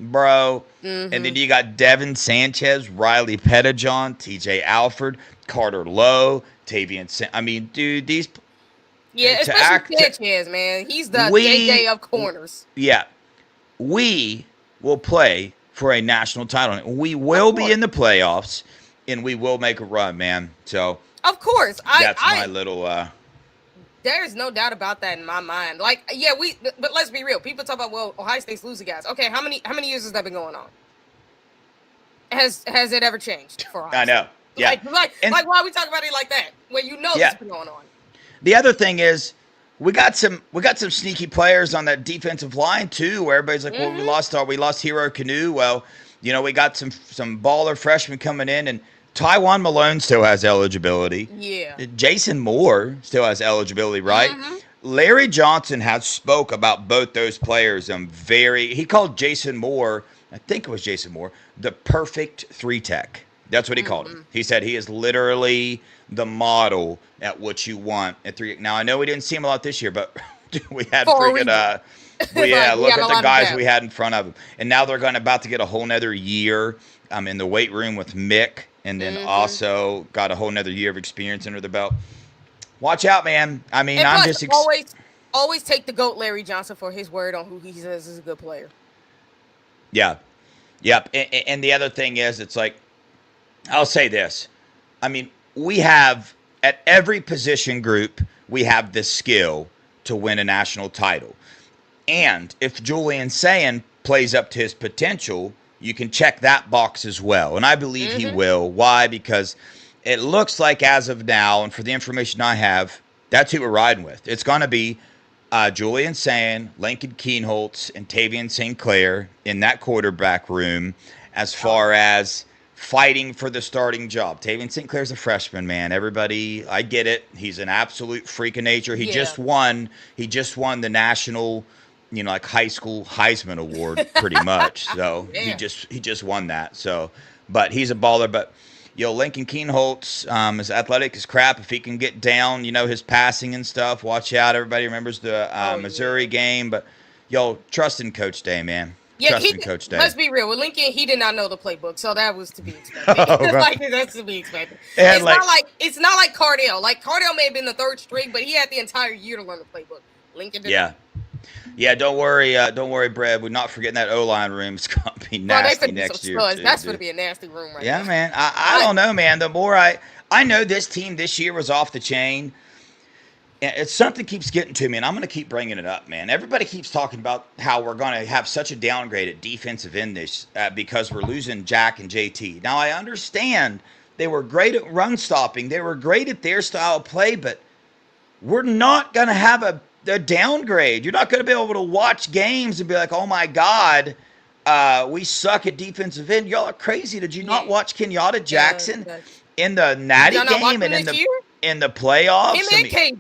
bro. Mm-hmm. And then you got Devin Sanchez, Riley Pettijohn, TJ Alford, Carter Lowe, Tavian. I mean, dude, these. Yeah, especially Sanchez, man. He's the JJ of corners. Yeah, we will play for a national title. We will be in the playoffs, and we will make a run, man. So of course, that's my little. there's no doubt about that in my mind. Like, yeah, but let's be real. People talk about, well, Ohio State's losing guys. Okay, how many years has that been going on? Has it ever changed for Ohio I know. Yeah. Like why are we talking about it like that when you know this has been going on? The other thing is, we got some sneaky players on that defensive line too, where everybody's like, well, we lost Hero Canoe. Well, you know, we got some baller freshmen coming in, and Tywan Malone still has eligibility. Yeah. Jason Moore still has eligibility, right? Larry Johnson has spoke about both those players. He called Jason Moore, I think it was Jason Moore, the perfect 3-tech. That's what he called him. He said he is literally the model at what you want at 3. Now I know we didn't see him a lot this year, but we had freaking look at the guys we had in front of him. And now they're about to get a whole nother year in the weight room with Mick, and then also got a whole nother year of experience under the belt. Watch out, man. I mean, and I'm plus, just always take the GOAT Larry Johnson for his word on who he says is a good player. Yeah. Yep. And the other thing is, it's like, I'll say this. I mean, we have, at every position group, we have the skill to win a national title. And if Julian Sayin plays up to his potential, you can check that box as well. And I believe he will. Why? Because it looks like as of now, and for the information I have, that's who we're riding with. It's going to be Julian Sayin, Lincoln Keenholz, and Tavian St. Clair in that quarterback room as far as fighting for the starting job. Tavian St. Clair's a freshman, man. Everybody, I get it. He's an absolute freak of nature. He just won the national, you know, like high school Heisman Award pretty much. So he just won that. So, but he's a baller. But Lincoln Keenholz is athletic as crap. If he can get down, you know, his passing and stuff, watch out. Everybody remembers the Missouri game. But trust in Coach Day, man. Yeah, Coach Day. Let's be real. With Lincoln, he did not know the playbook, so that was to be expected. That's to be expected. And it's not like Cardell. Like Cardell may have been the third string, but he had the entire year to learn the playbook. Lincoln didn't. Yeah, don't worry, Brad. We're not forgetting that O-line room. It's gonna be nasty next year. That's gonna be a nasty room, right? Yeah, man. I don't know, man. The more I know, this team this year was off the chain. It's something keeps getting to me, and I'm going to keep bringing it up, man. Everybody keeps talking about how we're going to have such a downgrade at defensive end this because we're losing Jack and JT. Now, I understand they were great at run stopping. They were great at their style of play, but we're not going to have a downgrade. You're not going to be able to watch games and be like, oh, my God, we suck at defensive end. Y'all are crazy. Did you not watch Kenyatta Jackson in the Natty game and in the playoffs? Him and Katie.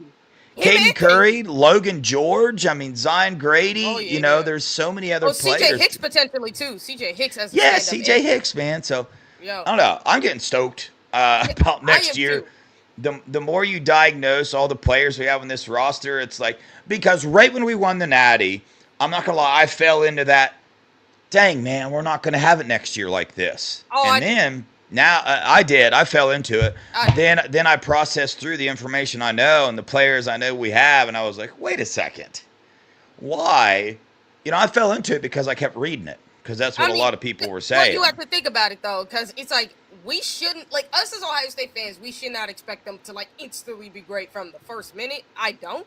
Caden Curry, Logan George, Zion Grady. You know, there's so many other players. CJ Hicks potentially too. CJ Hicks has CJ Hicks, man. So I don't know. I'm getting stoked about next year. The more you diagnose all the players we have on this roster, it's like, because right when we won the Natty, I'm not gonna lie, I fell into that. Dang, man, we're not gonna have it next year like this. Now I did. I fell into it. Then I processed through the information I know and the players I know we have, and I was like, wait a second. Why? You know, I fell into it because I kept reading it, because that's what a lot of people were saying. Well, you have to think about it, though, because it's like we shouldn't, like us as Ohio State fans, we should not expect them to, like, instantly be great from the first minute. I don't.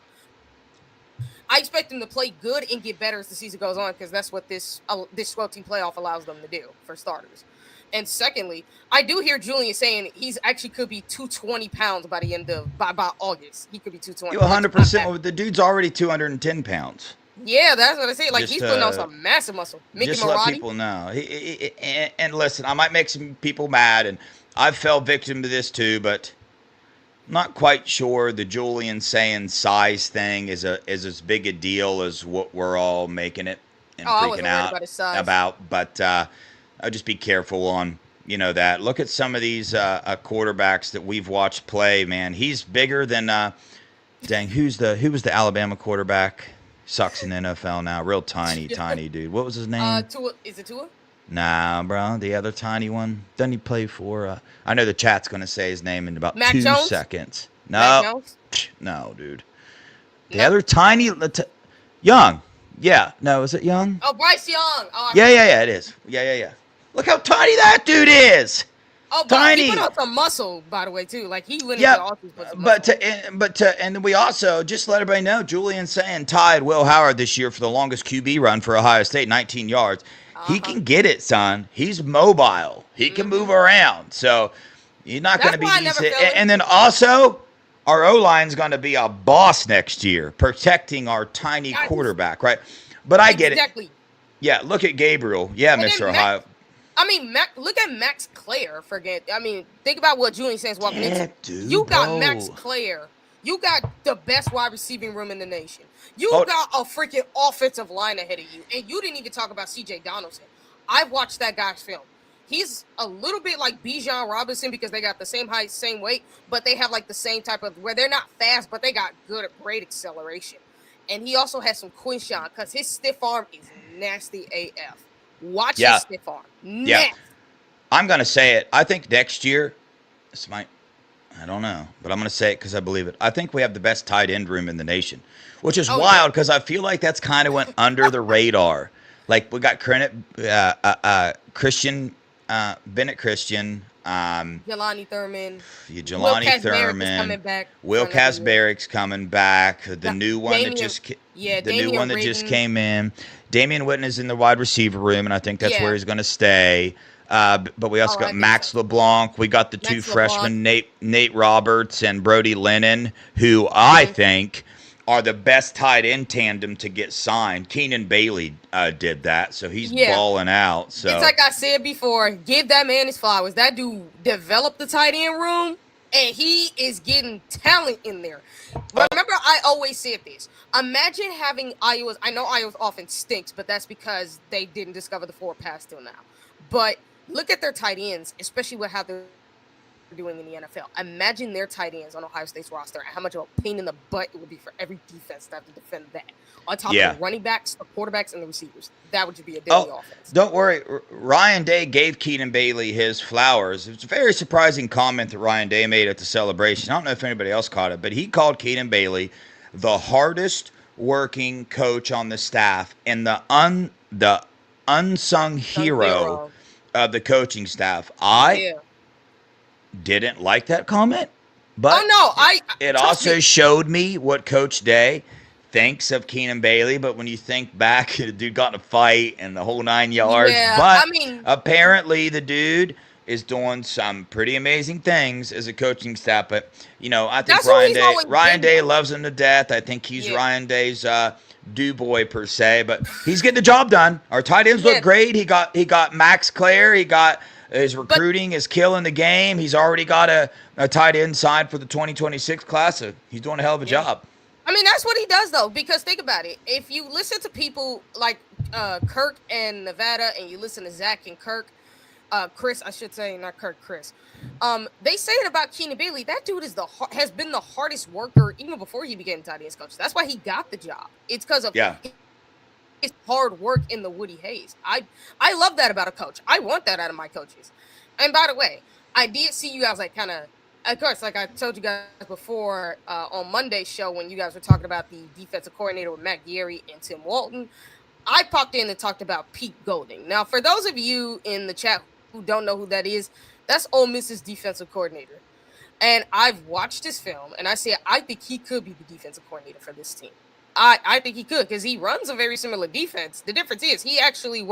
I expect them to play good and get better as the season goes on, because that's what this 12-team playoff allows them to do, for starters. And secondly, I do hear Julian saying he's actually could be 220 pounds by the end of by August. He could be 220. 100%. The dude's already 210 pounds. Yeah, that's what I say. Like, he's putting on some massive muscle. Just let people know. And listen, I might make some people mad, and I've fell victim to this too, but I'm not quite sure the Julian saying size thing is as big a deal as what we're all making it and freaking out about. But I'll just be careful on, you know, that. Look at some of these quarterbacks that we've watched play, man. He's bigger than who was the Alabama quarterback? Sucks in the NFL now. Real tiny dude. What was his name? Tua. Is it Tua? Nah, bro. The other tiny one. Doesn't he play for I know the chat's gonna say his name in about Mac 2 Jones? seconds. Mac Jones? No, dude. The other tiny Young. Yeah. No, is it Young? Oh, Bryce Young. Oh, yeah, it is. Yeah. Look how tiny that dude is. Oh, but he Tiny. put on some muscle, by the way, too. Like he went into Yep. the offseason put some muscle. And we also just let everybody know Julian's saying tied Will Howard this year for the longest QB run for Ohio State, 19 yards. He can get it, son. He's mobile. He can move around. So he's not going to That's be why I these. never fell And then also, our O line's going to be a boss next year, protecting our tiny That is- quarterback, right? But I get it. Exactly. Yeah, look at Gabriel. Yeah, And then Mr. Ohio. I mean, look at Max Clare. Think about what Julian Saints walking Yeah, into. dude, You got bro. Max Clare. You got the best wide receiving room in the nation. You Oh. got a freaking offensive line ahead of you. And you didn't even talk about C.J. Donaldson. I've watched that guy's film. He's a little bit like Bijan Robinson because they got the same height, same weight, but they have like the same type of where they're not fast, but they got great acceleration. And he also has some Quinshawn because his stiff arm is nasty AF. Watch his stiff arm. Nasty. I'm going to say it. I think next year, I don't know, but I'm going to say it because I believe it. I think we have the best tight end room in the nation, which is wild because I feel like that's kind of went under the radar. Like we got Christian, Bennett Christian, Jelani Thurman. Jelani Thurman. Will Kazbarik's coming back. The new one that just came in. Damian Witten is in the wide receiver room, and I think that's where he's going to stay. But we also got Max LeBlanc. We got the two freshmen, Nate Roberts and Brody Lennon, who I think are the best tight end tandem to get signed. Keenan Bailey did that, so he's balling out. So it's like I said before, give that man his flowers. That dude developed the tight end room, and he is getting talent in there. Remember, I always said this. Imagine having Iowa's. I know Iowa's offense stinks, but that's because they didn't discover the forward pass till now. But look at their tight ends, especially with how they're doing in the NFL. Imagine their tight ends on Ohio State's roster and how much of a pain in the butt it would be for every defense to have to defend that. On top of the running backs, the quarterbacks, and the receivers. That would just be a deadly offense. Don't worry. Ryan Day gave Keenan Bailey his flowers. It was a very surprising comment that Ryan Day made at the celebration. I don't know if anybody else caught it, but he called Keenan Bailey the hardest working coach on the staff and the unsung hero of the coaching staff. I didn't like that comment, but it also showed me what Coach Day thinks of Keenan Bailey. But when you think back, the dude got in a fight and the whole 9 yards. But apparently the dude is doing some pretty amazing things as a coaching staff. But I think Ryan Day loves him to death. I think he's Ryan Day's do boy per se, but he's getting the job done. Our tight ends look great. He got Max Clare. He got his recruiting is killing the game. He's already got a tight end signed for the 2026 class. So he's doing a hell of a job. I mean, that's what he does, though, because think about it. If you listen to people like Kirk and Nevada, and you listen to Zach and Chris, I should say, not Kirk, Chris. They say it about Keenan Bailey. That dude has been the hardest worker even before he became tight ends coach. That's why he got the job. It's because of his hard work in the Woody Hayes. I love that about a coach. I want that out of my coaches. And by the way, I did see you guys of course, like I told you guys before on Monday's show when you guys were talking about the defensive coordinator with Matt Gary and Tim Walton. I popped in and talked about Pete Golding. Now, for those of you in the chat who don't know who that is, that's Ole Miss's defensive coordinator. And I've watched his film, and I said, I think he could be the defensive coordinator for this team. I think he could because he runs a very similar defense. The difference is he actually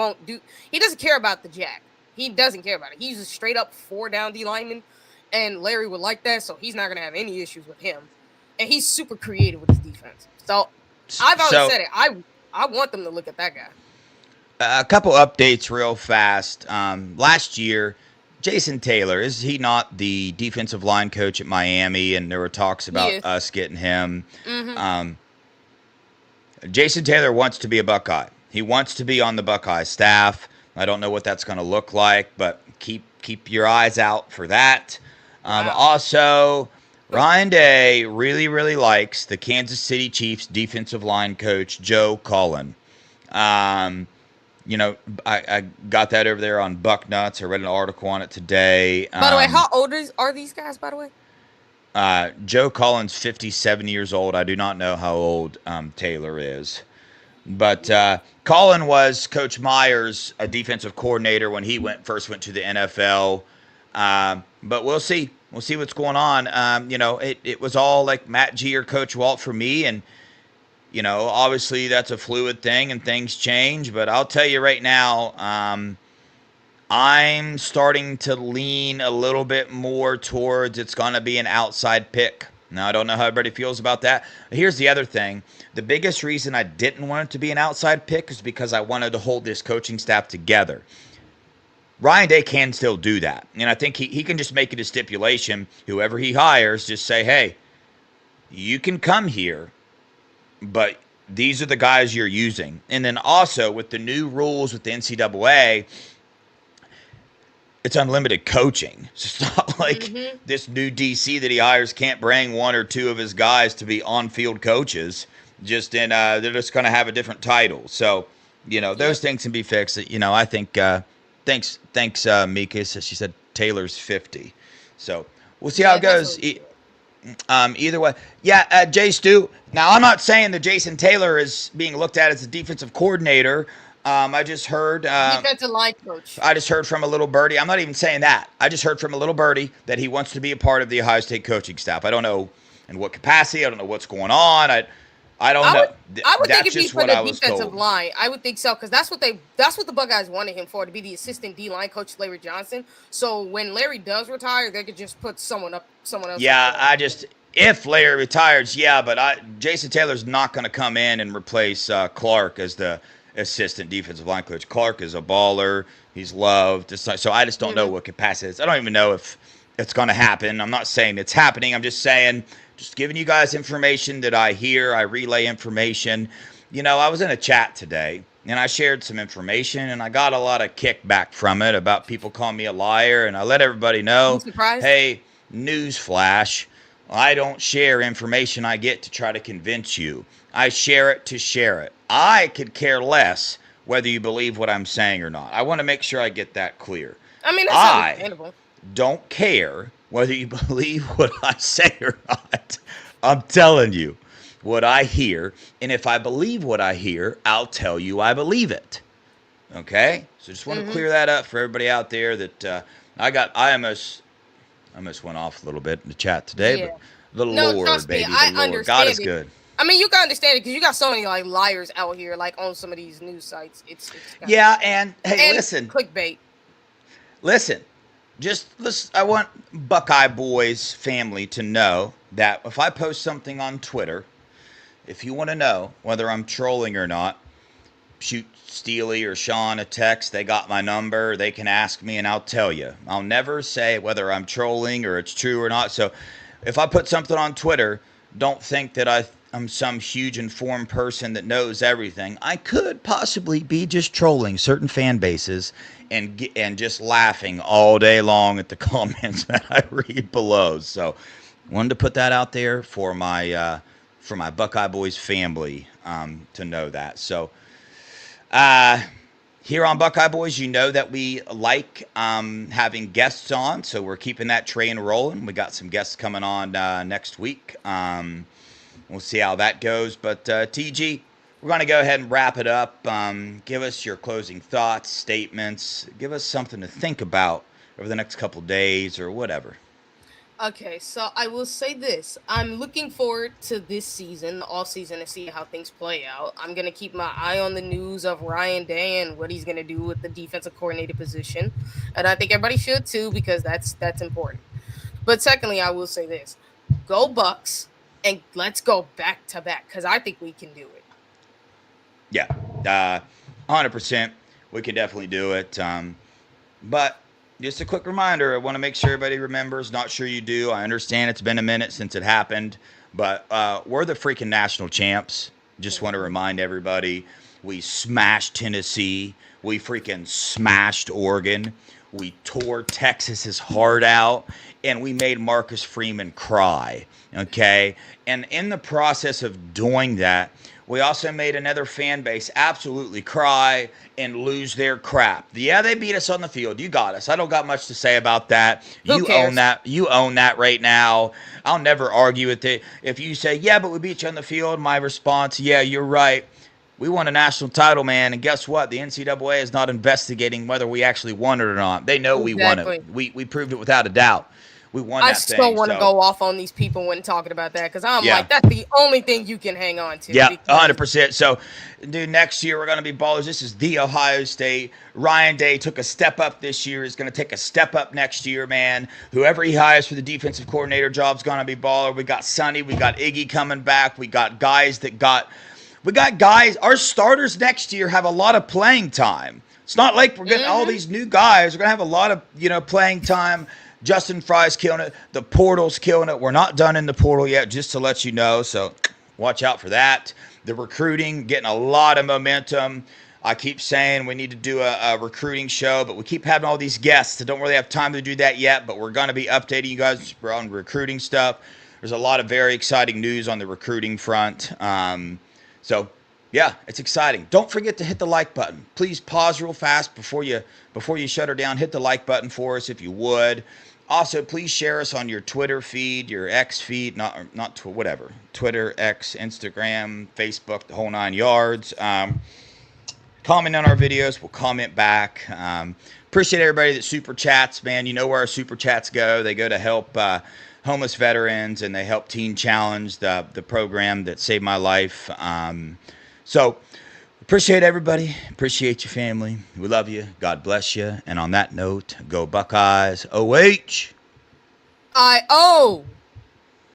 he doesn't care about the jack. He doesn't care about it. He's a straight up 4-down D lineman, and Larry would like that, so he's not going to have any issues with him. And he's super creative with his defense. So I've always said it. I want them to look at that guy. A couple updates real fast. Last year, Jason Taylor, is he not the defensive line coach at Miami? And there were talks about us getting him. Mm-hmm. Jason Taylor wants to be a Buckeye. He wants to be on the Buckeye staff. I don't know what that's going to look like, but keep your eyes out for that. Also, Ryan Day really, really likes the Kansas City Chiefs defensive line coach, Joe Cullen. I got that over there on Bucknuts. I read an article on it today. By the way, how old are these guys, by the way? Joe Cullen's 57 years old. I do not know how old Taylor is. But Cullen was Coach Myers' defensive coordinator when he first went to the NFL. But we'll see. We'll see what's going on. It was all like Matt G or Coach Walt for me, and obviously that's a fluid thing and things change. But I'll tell you right now, I'm starting to lean a little bit more towards it's going to be an outside pick. Now, I don't know how everybody feels about that. Here's the other thing. The biggest reason I didn't want it to be an outside pick is because I wanted to hold this coaching staff together. Ryan Day can still do that. And I think he can just make it a stipulation. Whoever he hires, just say, hey, you can come here, but these are the guys you're using. And then also with the new rules with the NCAA, it's unlimited coaching. So it's not like this new DC that he hires can't bring one or two of his guys to be on-field coaches. They're just going to have a different title. So, those things can be fixed. I think, thanks, Mika. She said Taylor's 50. So we'll see how it goes. Either way. Yeah, Jay Stu. Now, I'm not saying that Jason Taylor is being looked at as a defensive coordinator. I just heard defensive line coach. I just heard from a little birdie. I'm not even saying that. I just heard from a little birdie that he wants to be a part of the Ohio State coaching staff. I don't know in what capacity. I don't know what's going on. I don't know. I would think if he's for the defensive line, I would think so, because that's what the Buckeyes wanted him for, to be the assistant D line coach, Larry Johnson. So when Larry does retire, they could just put someone else. Yeah, if Larry retires, but Jason Taylor's not going to come in and replace Clark as the assistant defensive line coach. Clark is a baller. He's loved. So I just don't know what capacity it is. I don't even know if it's going to happen. I'm not saying it's happening. I'm just saying, just giving you guys information that I hear. I relay information. I was in a chat today, and I shared some information, and I got a lot of kickback from it about people calling me a liar, and I let everybody know, hey, news flash, I don't share information I get to try to convince you. I share it to share it. I could care less whether you believe what I'm saying or not. I want to make sure I get that clear. I mean, that's understandable. Don't care whether you believe what I say or not. I'm telling you what I hear, and if I believe what I hear, I'll tell you I believe it. Okay? So just want to clear that up for everybody out there that I almost went off a little bit in the chat today, but the Lord, baby, the Lord. God is good. I mean, you can understand it because you got so many liars out here, on some of these news sites. It's and hey, listen, clickbait. Listen, I want Buckeye Boys family to know that if I post something on Twitter, if you want to know whether I'm trolling or not, shoot Steely or Sean a text. They got my number. They can ask me, and I'll tell you. I'll never say whether I'm trolling or it's true or not. So if I put something on Twitter, don't think that I'm some huge informed person that knows everything. I could possibly be just trolling certain fan bases and just laughing all day long at the comments that I read below. So wanted to put that out there for my Buckeye Boys family to know that. So here on Buckeye Boys, you know that we like having guests on, so we're keeping that train rolling. We got some guests coming on next week. We'll see how that goes. But TG, we're going to go ahead and wrap it up. Give us your closing thoughts, statements. Give us something to think about over the next couple days or whatever. Okay, so I will say this. I'm looking forward to this season, the off season, to see how things play out. I'm going to keep my eye on the news of Ryan Day and what he's going to do with the defensive coordinator position. And I think everybody should too, because that's important. But secondly, I will say this. Go Bucks. And let's go back to back, because I think we can do it. Yeah, 100%. We can definitely do it. But just a quick reminder, I want to make sure everybody remembers. Not sure you do. I understand it's been a minute since it happened. But we're the freaking national champs. Just want to remind everybody. We smashed Tennessee. We freaking smashed Oregon. We tore Texas's heart out. And we made Marcus Freeman cry. Okay? And in the process of doing that, we also made another fan base absolutely cry and lose their crap. Yeah, they beat us on the field. You got us. I don't got much to say about that. Who cares? Own that. You own that right now. I'll never argue with it. If you say, yeah, but we beat you on the field, my response, yeah, you're right. We won a national title, man, and guess what? The NCAA is not investigating whether we actually won it or not. They know we won it. We proved it without a doubt. We won I that still thing. want to So, go off on these people when talking about that because I'm Yeah. like, that's the only thing you can hang on to. yeah, because 100%. So, dude, next year we're going to be ballers. This is the Ohio State. Ryan Day took a step up this year. Is going to take a step up next year, man. Whoever he hires for the defensive coordinator job is going to be baller. We got Sonny. We got Iggy coming back. We got guys that got – we got guys – our starters next year have a lot of playing time. It's not like we're getting all these new guys. We're going to have a lot of, playing time. Justin Fry's killing it. The portal's killing it. We're not done in the portal yet, just to let you know. So watch out for that. The recruiting, getting a lot of momentum. I keep saying we need to do a recruiting show, but we keep having all these guests. I don't really have time to do that yet, but we're going to be updating you guys on recruiting stuff. There's a lot of very exciting news on the recruiting front. So, yeah, it's exciting. Don't forget to hit the like button. Please pause real fast before you shut her down. Hit the like button for us if you would. Also, please share us on your Twitter feed, your X feed, whatever. Twitter, X, Instagram, Facebook, the whole 9 yards. Comment on our videos. We'll comment back. Appreciate everybody that super chats, man. You know where our super chats go. They go to help homeless veterans, and they help Teen Challenge, the program that saved my life. So appreciate everybody. Appreciate your family. We love you. God bless you. And on that note, go Buckeyes. OH. I